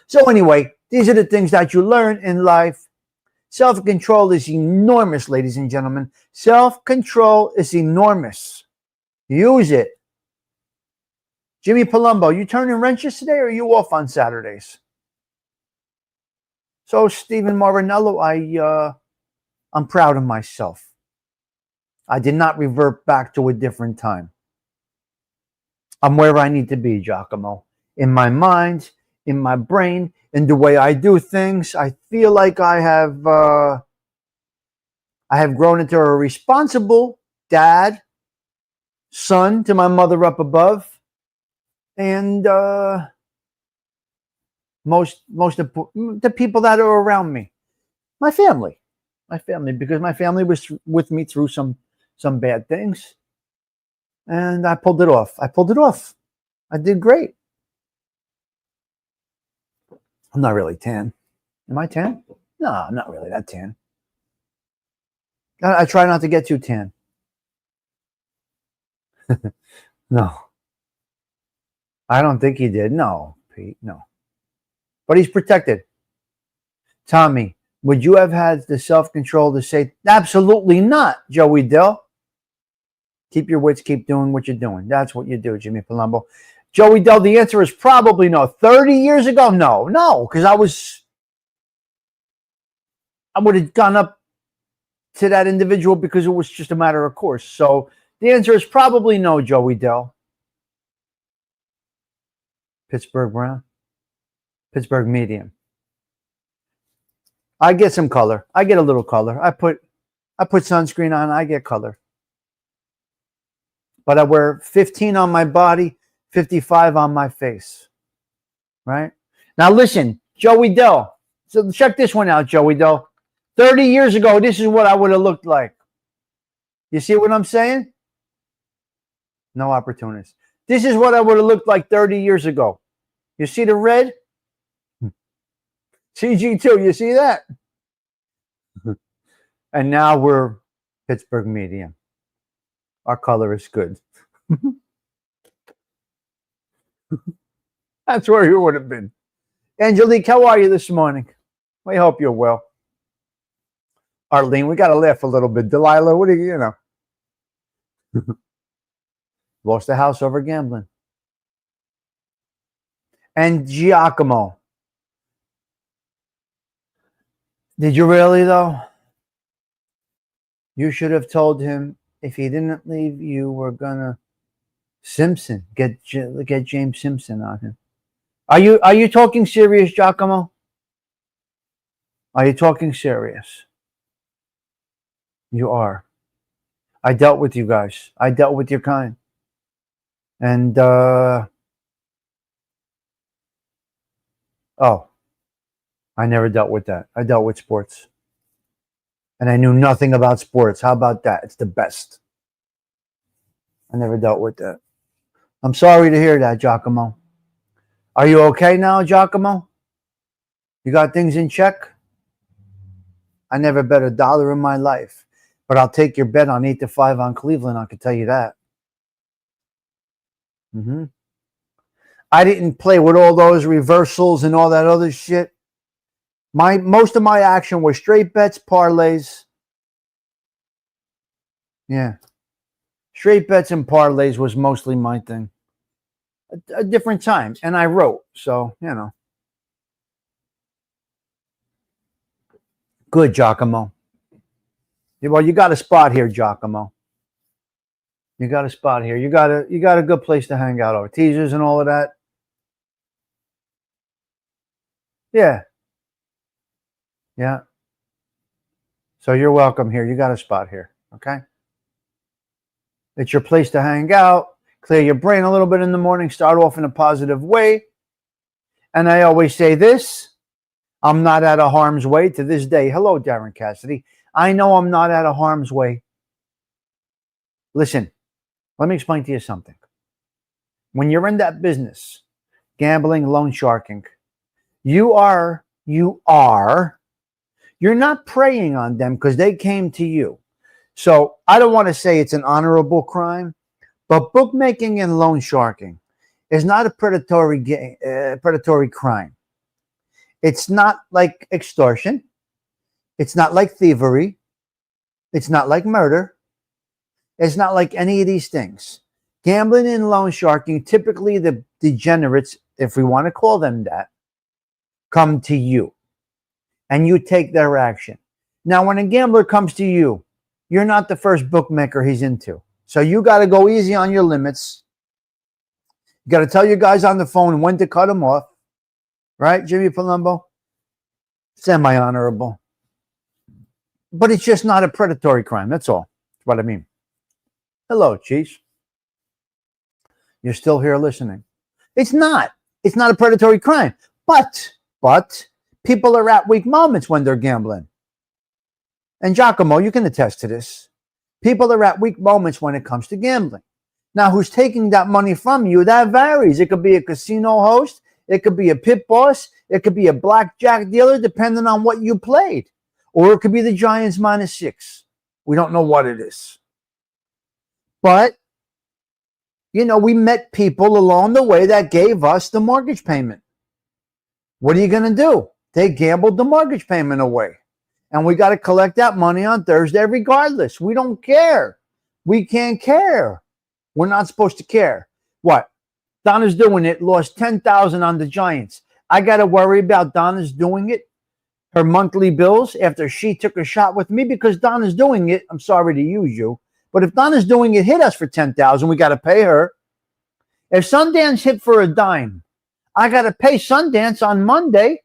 So anyway, these are the things that you learn in life. Self-control is enormous, ladies and gentlemen. Self-control is enormous. Use it. Jimmy Palumbo, you turning wrenches today or are you off on Saturdays? So, Stephen Marinello, I'm proud of myself. I did not revert back to a different time. I'm where I need to be, Giacomo. In my mind, in my brain, in the way I do things, I feel like I have grown into a responsible dad, son to my mother up above, and most of the people that are around me, my family, because my family was with me through some bad things. And I pulled it off. I did great. I'm not really tan. Am I tan? No, I'm not really that tan. I try not to get too tan. No. I don't think he did. No, Pete, no. But he's protected. Tommy, would you have had the self-control to say, absolutely not, Joey Dill? Keep your wits, keep doing what you're doing. That's what you do, Jimmy Palumbo. Joey Dell, the answer is probably no. 30 years ago, no, because I would have gone up to that individual because it was just a matter of course. So the answer is probably no, Joey Dell. Pittsburgh Brown. Pittsburgh medium. I get some color. I get a little color. I put sunscreen on. I get color. But I wear 15 on my body, 55 on my face. Right? Now listen, Joey Dell. So check this one out, Joey Dell. 30 years ago, this is what I would have looked like. You see what I'm saying? No opportunists. This is what I would have looked like 30 years ago. You see the red? CG2, you see that? And now we're Pittsburgh medium. Our color is good. That's where you would have been. Angelique, how are you this morning? We hope you're well. Arlene, we got to laugh a little bit. Delilah, what do you know? Lost the house over gambling. And Giacomo. Did you really, though? You should have told him if he didn't leave, you were gonna Simpson. Get James Simpson on him. Are you talking serious, Giacomo? Are you talking serious? You are. I dealt with you guys. I dealt with your kind. And I never dealt with that. I dealt with sports. And I knew nothing about sports. How about that? It's the best. I never dealt with that. I'm sorry to hear that, Giacomo. Are you okay now, Giacomo? You got things in check? I never bet $1 in my life. But I'll take your bet on 8-5 on Cleveland. I can tell you that. I didn't play with all those reversals and all that other shit. Most of my action was straight bets, parlays. Yeah. Straight bets and parlays was mostly my thing. A different time. And I wrote. So, you know. Good, Giacomo. Well, you got a spot here, Giacomo. You got a spot here. You got a good place to hang out over teasers and all of that. Yeah. Yeah. So you're welcome here. You got a spot here. Okay. It's your place to hang out, clear your brain a little bit in the morning, start off in a positive way. And I always say this, I'm not out of harm's way to this day. Hello, Darren Cassidy. I know I'm not out of harm's way. Listen, let me explain to you something. When you're in that business, gambling, loan sharking, you're not preying on them because they came to you. So I don't want to say it's an honorable crime, but bookmaking and loan sharking is not a predatory crime. It's not like extortion. It's not like thievery. It's not like murder. It's not like any of these things. Gambling and loan sharking, typically the degenerates, if we want to call them that, come to you. And you take their action. Now, when a gambler comes to you, you're not the first bookmaker he's into. So you got to go easy on your limits. You got to tell your guys on the phone when to cut them off. Right, Jimmy Palumbo? Semi-honorable. But it's just not a predatory crime. That's all. That's what I mean. Hello, Chiefs. You're still here listening. It's not. It's not a predatory crime. But people are at weak moments when they're gambling. And Giacomo, you can attest to this. People are at weak moments when it comes to gambling. Now, who's taking that money from you? That varies. It could be a casino host. It could be a pit boss. It could be a blackjack dealer, depending on what you played. Or it could be the Giants -6. We don't know what it is. But, you know, we met people along the way that gave us the mortgage payment. What are you going to do? They gambled the mortgage payment away. And we got to collect that money on Thursday regardless. We don't care. We can't care. We're not supposed to care. What? Donna's doing it, lost 10,000 on the Giants. I got to worry about Donna's doing it, her monthly bills after she took a shot with me because Donna's doing it. I'm sorry to use you, but if Donna's doing it, hit us for 10,000, we got to pay her. If Sundance hit for a dime, I got to pay Sundance on Monday.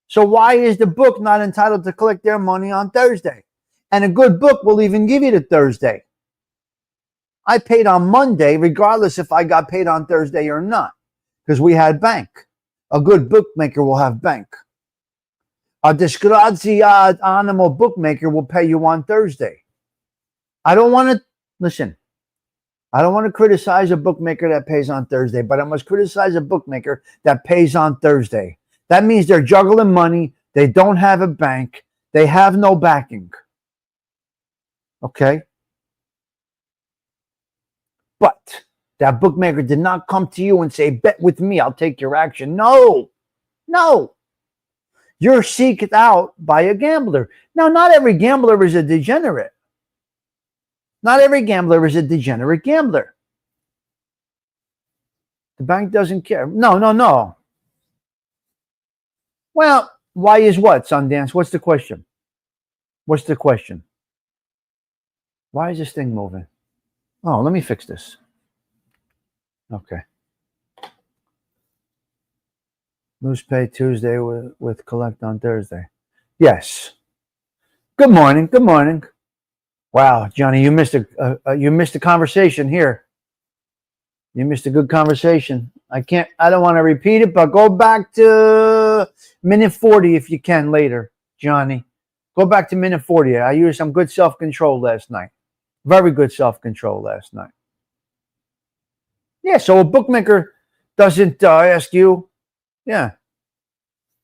So why is the book not entitled to collect their money on Thursday? And a good book will even give you the Thursday. I paid on Monday, regardless if I got paid on Thursday or not, because we had bank. A good bookmaker will have bank. A disgraziato animal bookmaker will pay you on Thursday. I don't want to, listen, I don't want to criticize a bookmaker that pays on Thursday, but I must criticize a bookmaker that pays on Thursday. That means they're juggling money. They don't have a bank. They have no backing. Okay? But that bookmaker did not come to you and say, bet with me, I'll take your action. No. You're seeked out by a gambler. Now, not every gambler is a degenerate. Not every gambler is a degenerate gambler. The bank doesn't care. No. Well, why is what, Sundance? What's the question? Why is this thing moving? Oh, let me fix this. Okay. Loose pay Tuesday with collect on Thursday. Yes. Good morning. Wow, Johnny, you missed a conversation here. You missed a good conversation. I don't want to repeat it, but go back to minute 40 if you can later, Johnny. Go back to minute 40. I used some good self-control last night. Very good self-control last night. Yeah, so a bookmaker doesn't ask you. Yeah.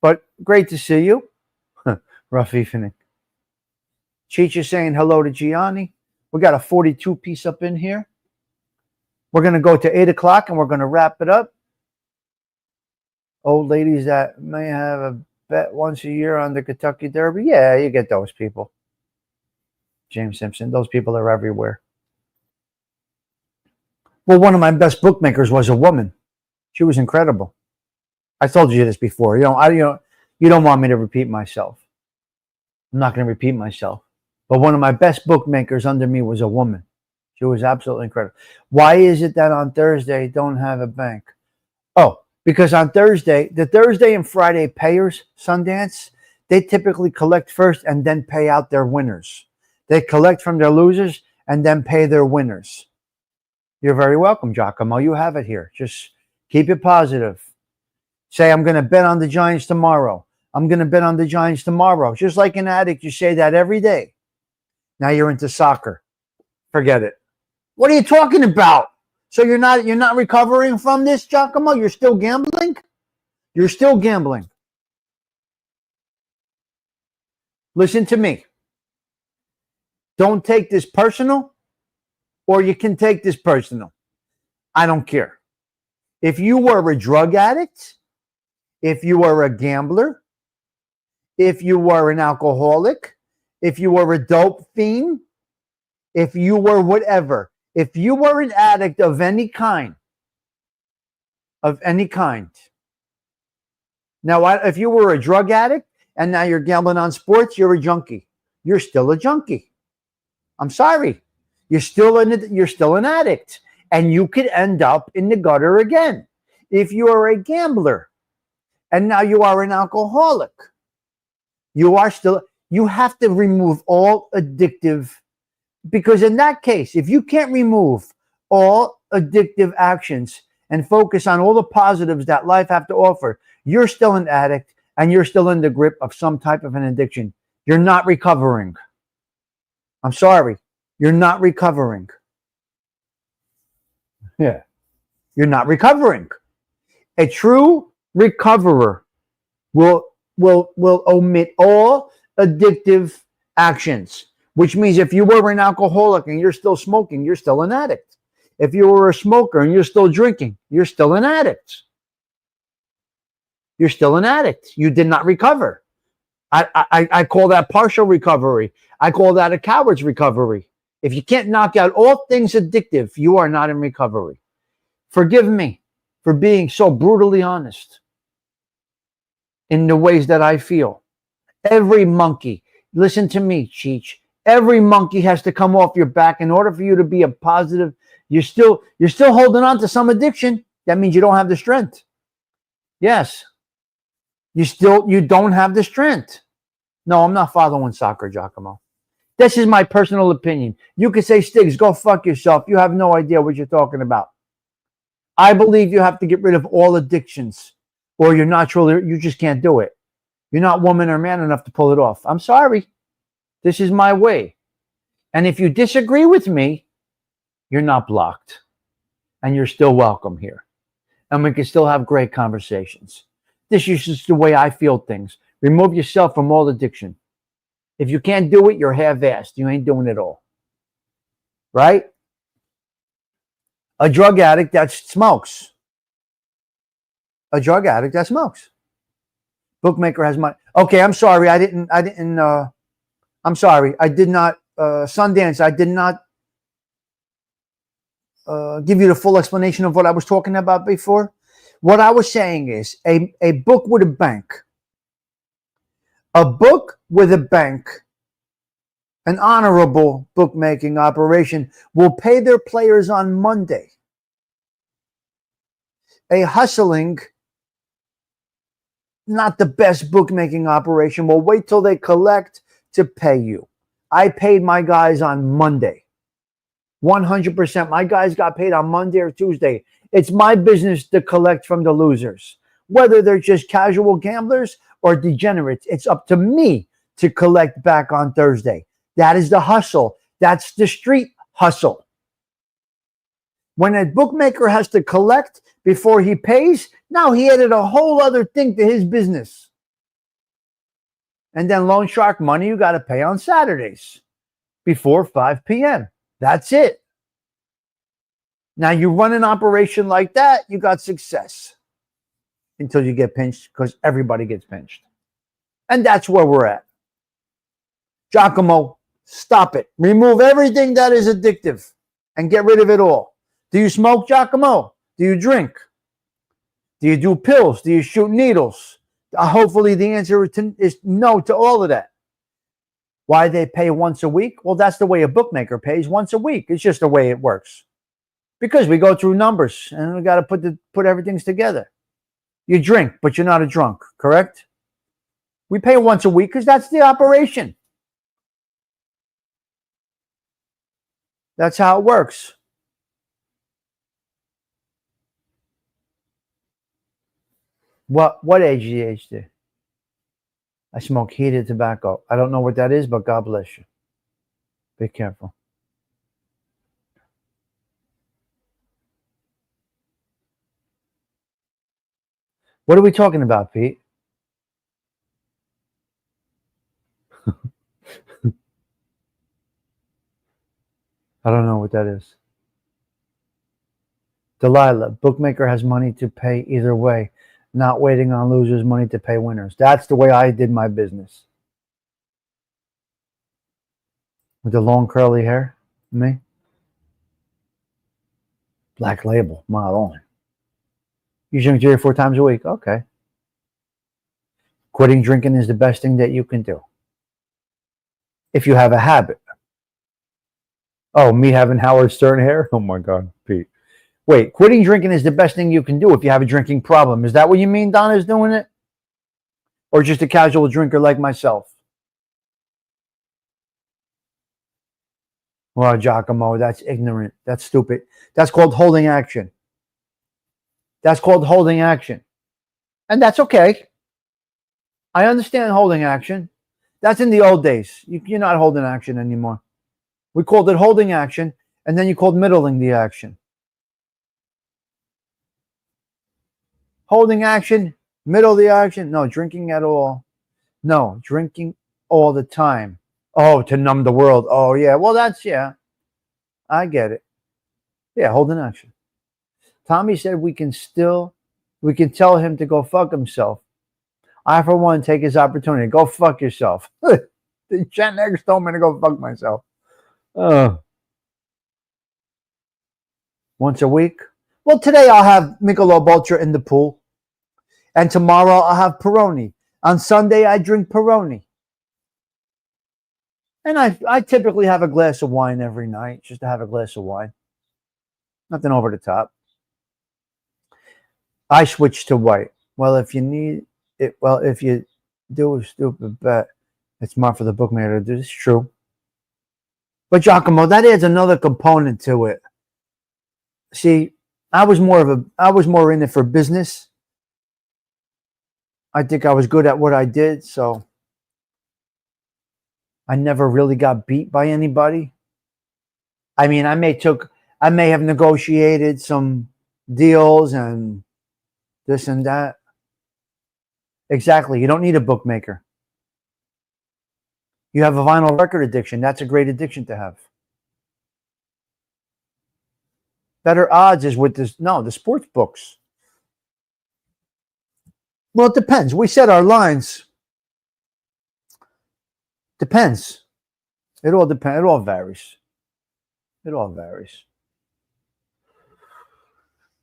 But great to see you. Rough evening. Cheech is saying hello to Gianni. We got a 42 piece up in here. We're going to go to 8 o'clock and we're going to wrap it up. Old ladies that may have a bet once a year on the Kentucky Derby. Yeah, you get those people. James Simpson. Those people are everywhere. Well, one of my best bookmakers was a woman. She was incredible. I told you this before. You don't want me to repeat myself. I'm not going to repeat myself. But one of my best bookmakers under me was a woman. She was absolutely incredible. Why is it that on Thursday don't have a bank? Oh, because on Thursday, the Thursday and Friday payers, Sundance, they typically collect first and then pay out their winners. They collect from their losers and then pay their winners. You're very welcome, Giacomo. You have it here. Just keep it positive. Say, I'm going to bet on the Giants tomorrow. I'm going to bet on the Giants tomorrow. Just like an addict, you say that every day. Now you're into soccer. Forget it. What are you talking about? So you're not recovering from this, Giacomo? You're still gambling? You're still gambling. Listen to me. Don't take this personal, or you can take this personal. I don't care. If you were a drug addict, if you were a gambler, if you were an alcoholic, if you were a dope fiend, if you were whatever, if you were an addict of any kind, Now, if you were a drug addict and now you're gambling on sports, you're a junkie. You're still a junkie. I'm sorry. You're still an addict, and you could end up in the gutter again. If you are a gambler and now you are an alcoholic, you have to remove all addictive, because in that case, if you can't remove all addictive actions and focus on all the positives that life have to offer, you're still an addict and you're still in the grip of some type of an addiction. You're not recovering. I'm sorry. You're not recovering. Yeah. You're not recovering. A true recoverer will omit all addictive actions, which means if you were an alcoholic and you're still smoking, you're still an addict. If you were a smoker and you're still drinking, you're still an addict. You're still an addict. You did not recover. I call that partial recovery. I call that a coward's recovery. If you can't knock out all things addictive, you are not in recovery. Forgive me for being so brutally honest in the ways that I feel. Every monkey, listen to me, Cheech. Every monkey has to come off your back in order for you to be a positive. You're still holding on to some addiction. That means you don't have the strength. Yes. You don't have the strength. No, I'm not following soccer, Giacomo. This is my personal opinion. You could say, Stiggs, go fuck yourself. You have no idea what you're talking about. I believe you have to get rid of all addictions, or you're natural. You just can't do it. You're not woman or man enough to pull it off. I'm sorry. This is my way. And if you disagree with me, you're not blocked. And you're still welcome here. And we can still have great conversations. This is just the way I feel things. Remove yourself from all addiction. If you can't do it, you're half-assed. You ain't doing it all. Right? A drug addict that smokes. A drug addict that smokes. Bookmaker has money. Okay, I'm sorry. I'm sorry. I did not, Sundance, I did not give you the full explanation of what I was talking about before. What I was saying is a book with a bank. A book with a bank, an honorable bookmaking operation, will pay their players on Monday. A hustling, not the best bookmaking operation, will wait till they collect to pay you. I paid my guys on Monday. 100%. My guys got paid on Monday or Tuesday. It's my business to collect from the losers. Whether they're just casual gamblers or degenerates, it's up to me to collect back on Thursday. That is the hustle. That's the street hustle. When a bookmaker has to collect before he pays, now he added a whole other thing to his business. And then loan shark money you got to pay on Saturdays before 5 p.m. That's it. Now you run an operation like that, you got success until you get pinched, because everybody gets pinched. And that's where we're at. Giacomo, stop it. Remove everything that is addictive and get rid of it all. Do you smoke, Giacomo? Do you drink? Do you do pills? Do you shoot needles? Hopefully the answer is no to all of that. Why they pay once a week? Well, that's the way a bookmaker pays, once a week. It's just the way it works. Because we go through numbers and we got to put everything together. You drink, but you're not a drunk, correct? We pay once a week because that's the operation. That's how it works. What ADHD? I smoke heated tobacco. I don't know what that is, but God bless you. Be careful. What are we talking about, Pete? I don't know what that is. Delilah, bookmaker has money to pay either way, not waiting on losers' money to pay winners. That's the way I did my business. With the long curly hair, me. Black Label, not on. You drink 3 or 4 times a week. Okay. Quitting drinking is the best thing that you can do. If you have a habit. Oh, me having Howard Stern hair? Oh my God, Pete. Wait, quitting drinking is the best thing you can do if you have a drinking problem. Is that what you mean Donna's doing it? Or just a casual drinker like myself? Well, Giacomo, that's ignorant. That's stupid. That's called holding action. That's called holding action. And that's okay. I understand holding action. That's in the old days. You're not holding action anymore. We called it holding action, and then you called middling the action. Holding action, middle the action. No, drinking at all. No, drinking all the time. Oh, to numb the world. Oh, yeah. Well, yeah. I get it. Yeah, holding action. Tommy said we can tell him to go fuck himself. I, for one, take his opportunity. Go fuck yourself. Jen X told me to go fuck myself. Oh, Once a week. Well, today I'll have Michelob Ultra in the pool, and tomorrow I'll have Peroni. On Sunday I drink Peroni, and I typically have a glass of wine every night, just to have a glass of wine. Nothing over the top. I switch to white. Well, if you need it, well, if you do a stupid bet, it's more for the bookmaker to do. It's true. But Giacomo, that adds another component to it. See, I was more in it for business. I think I was good at what I did, so I never really got beat by anybody. I mean, I may have negotiated some deals and this and that. Exactly. You don't need a bookmaker. You have a vinyl record addiction. That's a great addiction to have. Better odds is with the sports books. Well, it depends. We set our lines. Depends. It all depends. It all varies. It all varies.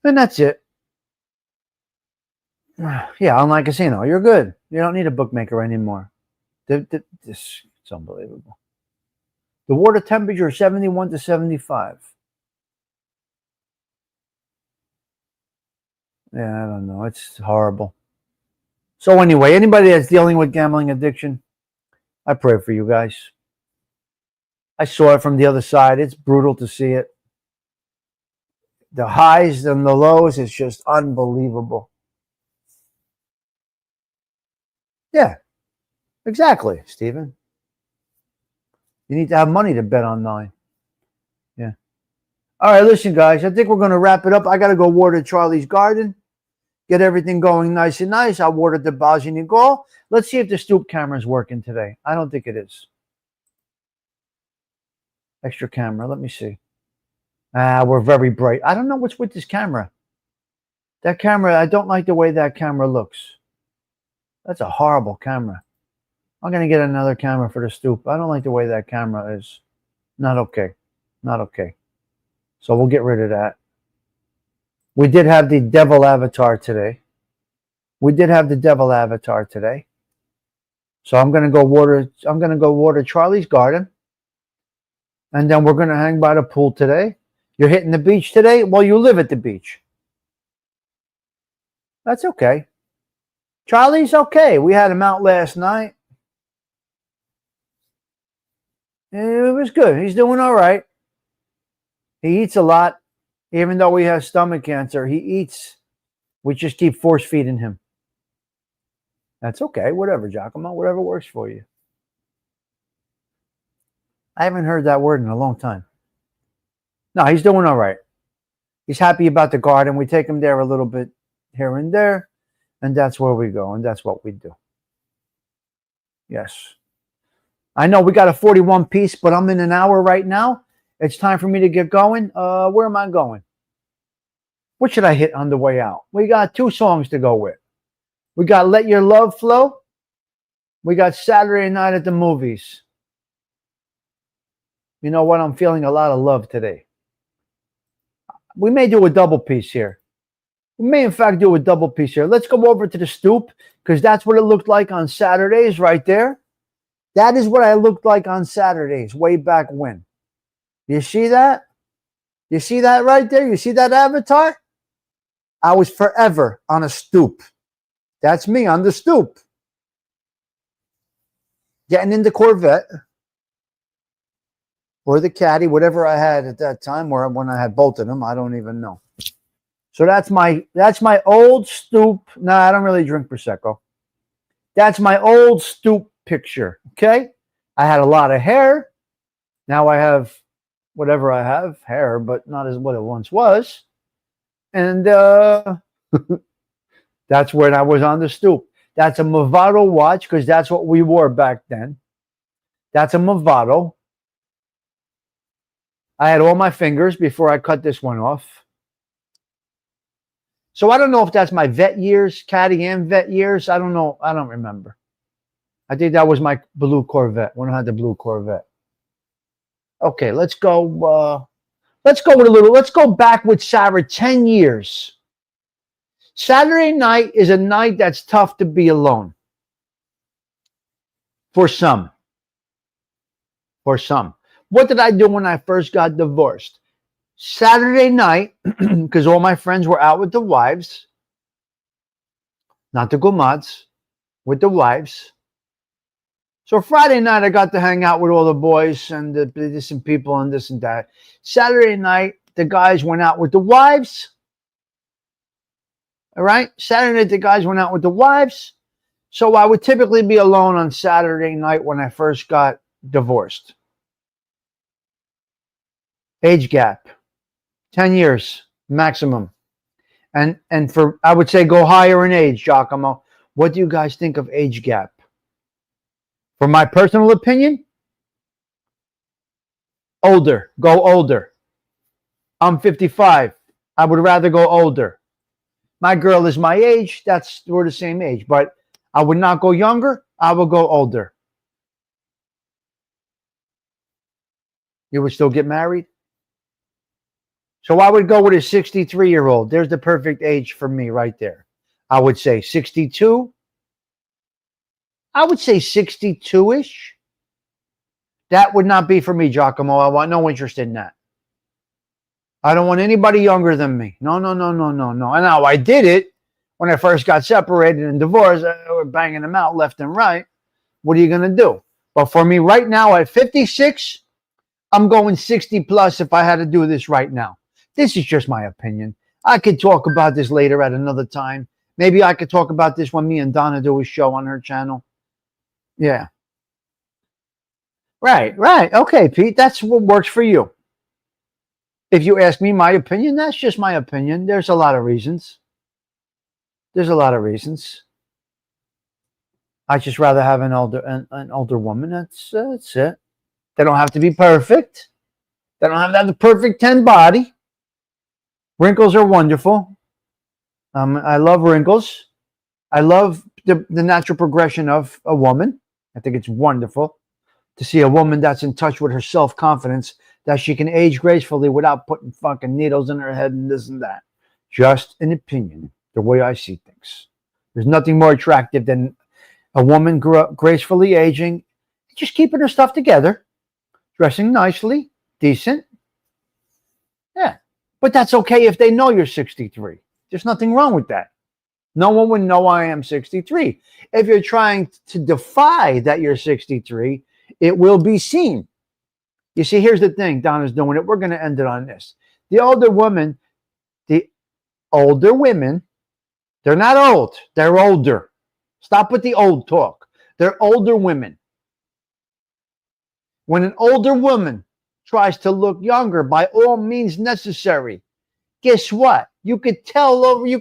And that's it. Yeah, online casino. You're good. You don't need a bookmaker anymore. It's unbelievable. The water temperature is 71 to 75. Yeah, I don't know. It's horrible. So anyway, anybody that's dealing with gambling addiction, I pray for you guys. I saw it from the other side. It's brutal to see it. The highs and the lows is just unbelievable. Yeah, exactly, Stephen. You need to have money to bet online. Yeah. All right, listen, guys. I think we're going to wrap it up. I got to go water Charlie's garden. Get everything going nice and nice. I watered the Bajinigol. Let's see if the stoop camera is working today. I don't think it is. Extra camera. Let me see. We're very bright. I don't know what's with this camera. That camera, I don't like the way that camera looks. That's a horrible camera. I'm going to get another camera for the stoop. I don't like the way that camera is. Not okay. Not okay. So we'll get rid of that. We did have the devil avatar today. So I'm going to go water Charlie's garden. And then we're going to hang by the pool today. You're hitting the beach today? Well, you live at the beach. That's okay. Charlie's okay. We had him out last night. It was good. He's doing all right. He eats a lot. Even though he has stomach cancer, he eats. We just keep force feeding him. That's okay. Whatever, Giacomo. Whatever works for you. I haven't heard that word in a long time. No, he's doing all right. He's happy about the garden. We take him there a little bit here and there. And that's where we go. And that's what we do. Yes. I know we got a 41 piece, but I'm in an hour right now. It's time for me to get going. Where am I going? What should I hit on the way out? We got 2 songs to go with. We got Let Your Love Flow. We got Saturday Night at the Movies. You know what? I'm feeling a lot of love today. We may do a double piece here. We may, in fact, do a double piece here. Let's go over to the stoop because that's what it looked like on Saturdays right there. That is what I looked like on Saturdays way back when. You see that? You see that right there? You see that avatar? I was forever on a stoop. That's me on the stoop. Getting in the Corvette or the Caddy, whatever I had at that time, or when I had both of them, I don't even know. So that's my old stoop. No, I don't really drink Prosecco. That's my old stoop picture. Okay? I had a lot of hair. Now I have whatever I have, hair, but not as what it once was. And that's when I was on the stoop. That's a Movado watch because that's what we wore back then. That's a Movado. I had all my fingers before I cut this one off. So I don't know if that's my vet years, Caddy and vet years. I don't know. I don't remember. I think that was my blue Corvette when I had the blue Corvette. Okay, let's go. Let's go back with Sarah 10 years. Saturday night is a night that's tough to be alone. For some. For some. What did I do when I first got divorced? Saturday night, because all my friends were out with the wives, not the gumads, with the wives. So Friday night, I got to hang out with all the boys and the different people and this and that. Saturday night, the guys went out with the wives. All right? Saturday night, the guys went out with the wives. So I would typically be alone on Saturday night when I first got divorced. Age gap, 10 years maximum. And for, I would say, go higher in age, Giacomo. What do you guys think of age gap? For my personal opinion, older. Go older. I'm 55. I would rather go older. My girl is my age. We're the same age. But I would not go younger. I would go older. You would still get married? So I would go with a 63-year-old. There's the perfect age for me right there. I would say 62. I would say 62-ish. That would not be for me, Giacomo. I want no interest in that. I don't want anybody younger than me. No. And now I did it when I first got separated and divorced. We're banging them out left and right. What are you going to do? But for me right now at 56, I'm going 60 plus if I had to do this right now. This is just my opinion. I could talk about this later at another time. Maybe I could talk about this when me and Donna do a show on her channel. Yeah. Right. Okay, Pete, that's what works for you. If you ask me my opinion, that's just my opinion. There's a lot of reasons. I just rather have an older woman. That's it. They don't have to be perfect. They don't have to have the perfect 10 body. Wrinkles are wonderful. I love wrinkles. I love the natural progression of a woman. I think it's wonderful to see a woman that's in touch with her self-confidence, that she can age gracefully without putting fucking needles in her head and this and that. Just an opinion, the way I see things. There's nothing more attractive than a woman gracefully aging, just keeping her stuff together, dressing nicely, decent. Yeah. But that's okay if they know you're 63. There's nothing wrong with that. No one would know I am 63. If you're trying to defy that you're 63, it will be seen. You see, here's the thing. Donna's doing it. We're going to end it on this. The older women, they're not old. They're older. Stop with the old talk. They're older women. When an older woman tries to look younger by all means necessary, guess what? You could tell already.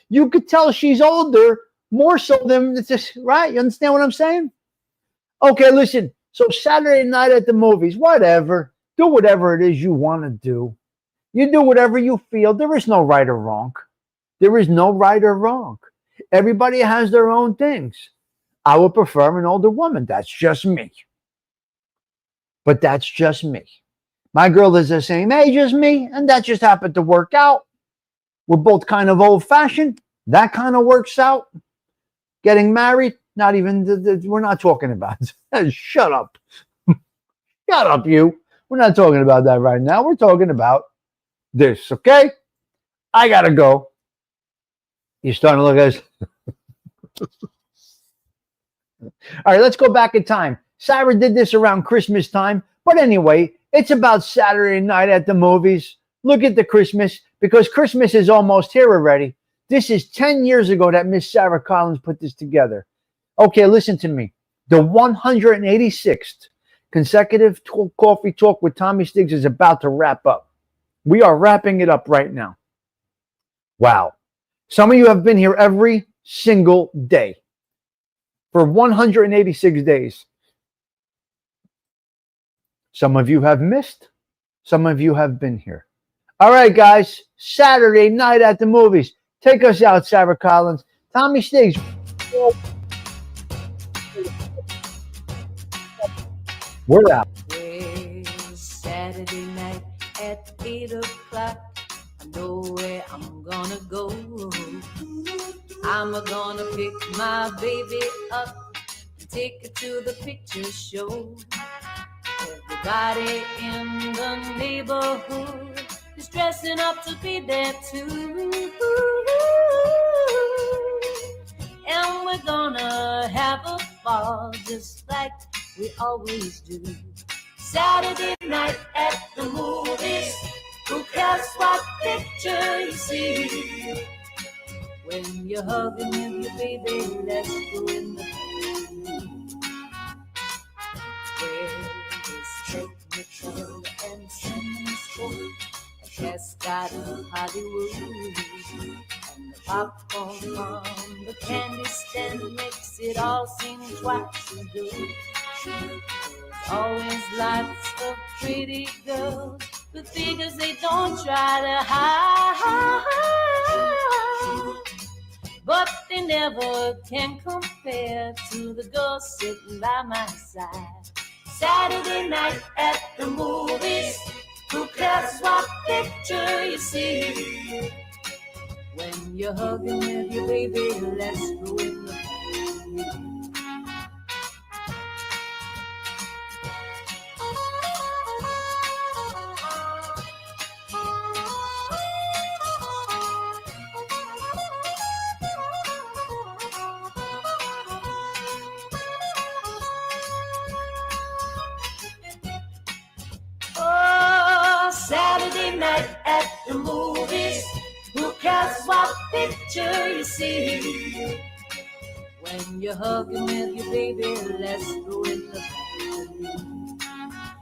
You could tell she's older more so than just, right? You understand what I'm saying? Okay, listen. So Saturday night at the movies, whatever. Do whatever it is you want to do. You do whatever you feel. There is no right or wrong. There is no right or wrong. Everybody has their own things. I would prefer an older woman. That's just me. But that's just me. My girl is the same age as me, and that just happened to work out. We're both kind of old-fashioned. That kind of works out. Getting married, not even, we're not talking about it. Shut up. Shut up, you. We're not talking about that right now. We're talking about this, okay? I got to go. You're starting to look at us. All right, let's go back in time. Sarah did this around Christmas time. But anyway, it's about Saturday night at the movies. Look at the Christmas, because Christmas is almost here already. This is 10 years ago that Miss Sarah Collins put this together. Okay, listen to me. The 186th consecutive Coffee Talk with Tommy Stiggs is about to wrap up. We are wrapping it up right now. Wow. Some of you have been here every single day for 186 days. Some of you have missed. Some of you have been here. All right, guys. Saturday night at the movies. Take us out, Sarah Collins. Tommy Stiggs. We're out. Saturday night at 8 o'clock. I know where I'm gonna go. I'm gonna pick my baby up and take her to the picture show. Everybody in the neighborhood is dressing up to be there too. And we're gonna have a ball just like we always do. Saturday night at the movies, who cares what picture you see? When you're hugging with your baby, let's go in the mood. Where is technical and sinister, a cast out of Hollywood, and the popcorn from the candy stand makes it all seem twice as good. There's always lots of pretty girls with figures they don't try to hide, but they never can compare to the girl sitting by my side. Saturday night at the movies, who cares what picture you see? When you're hugging with your baby, let's go in the mood. Saturday night at the movies, who cares what picture you see? When you're hugging with your baby, let's go in the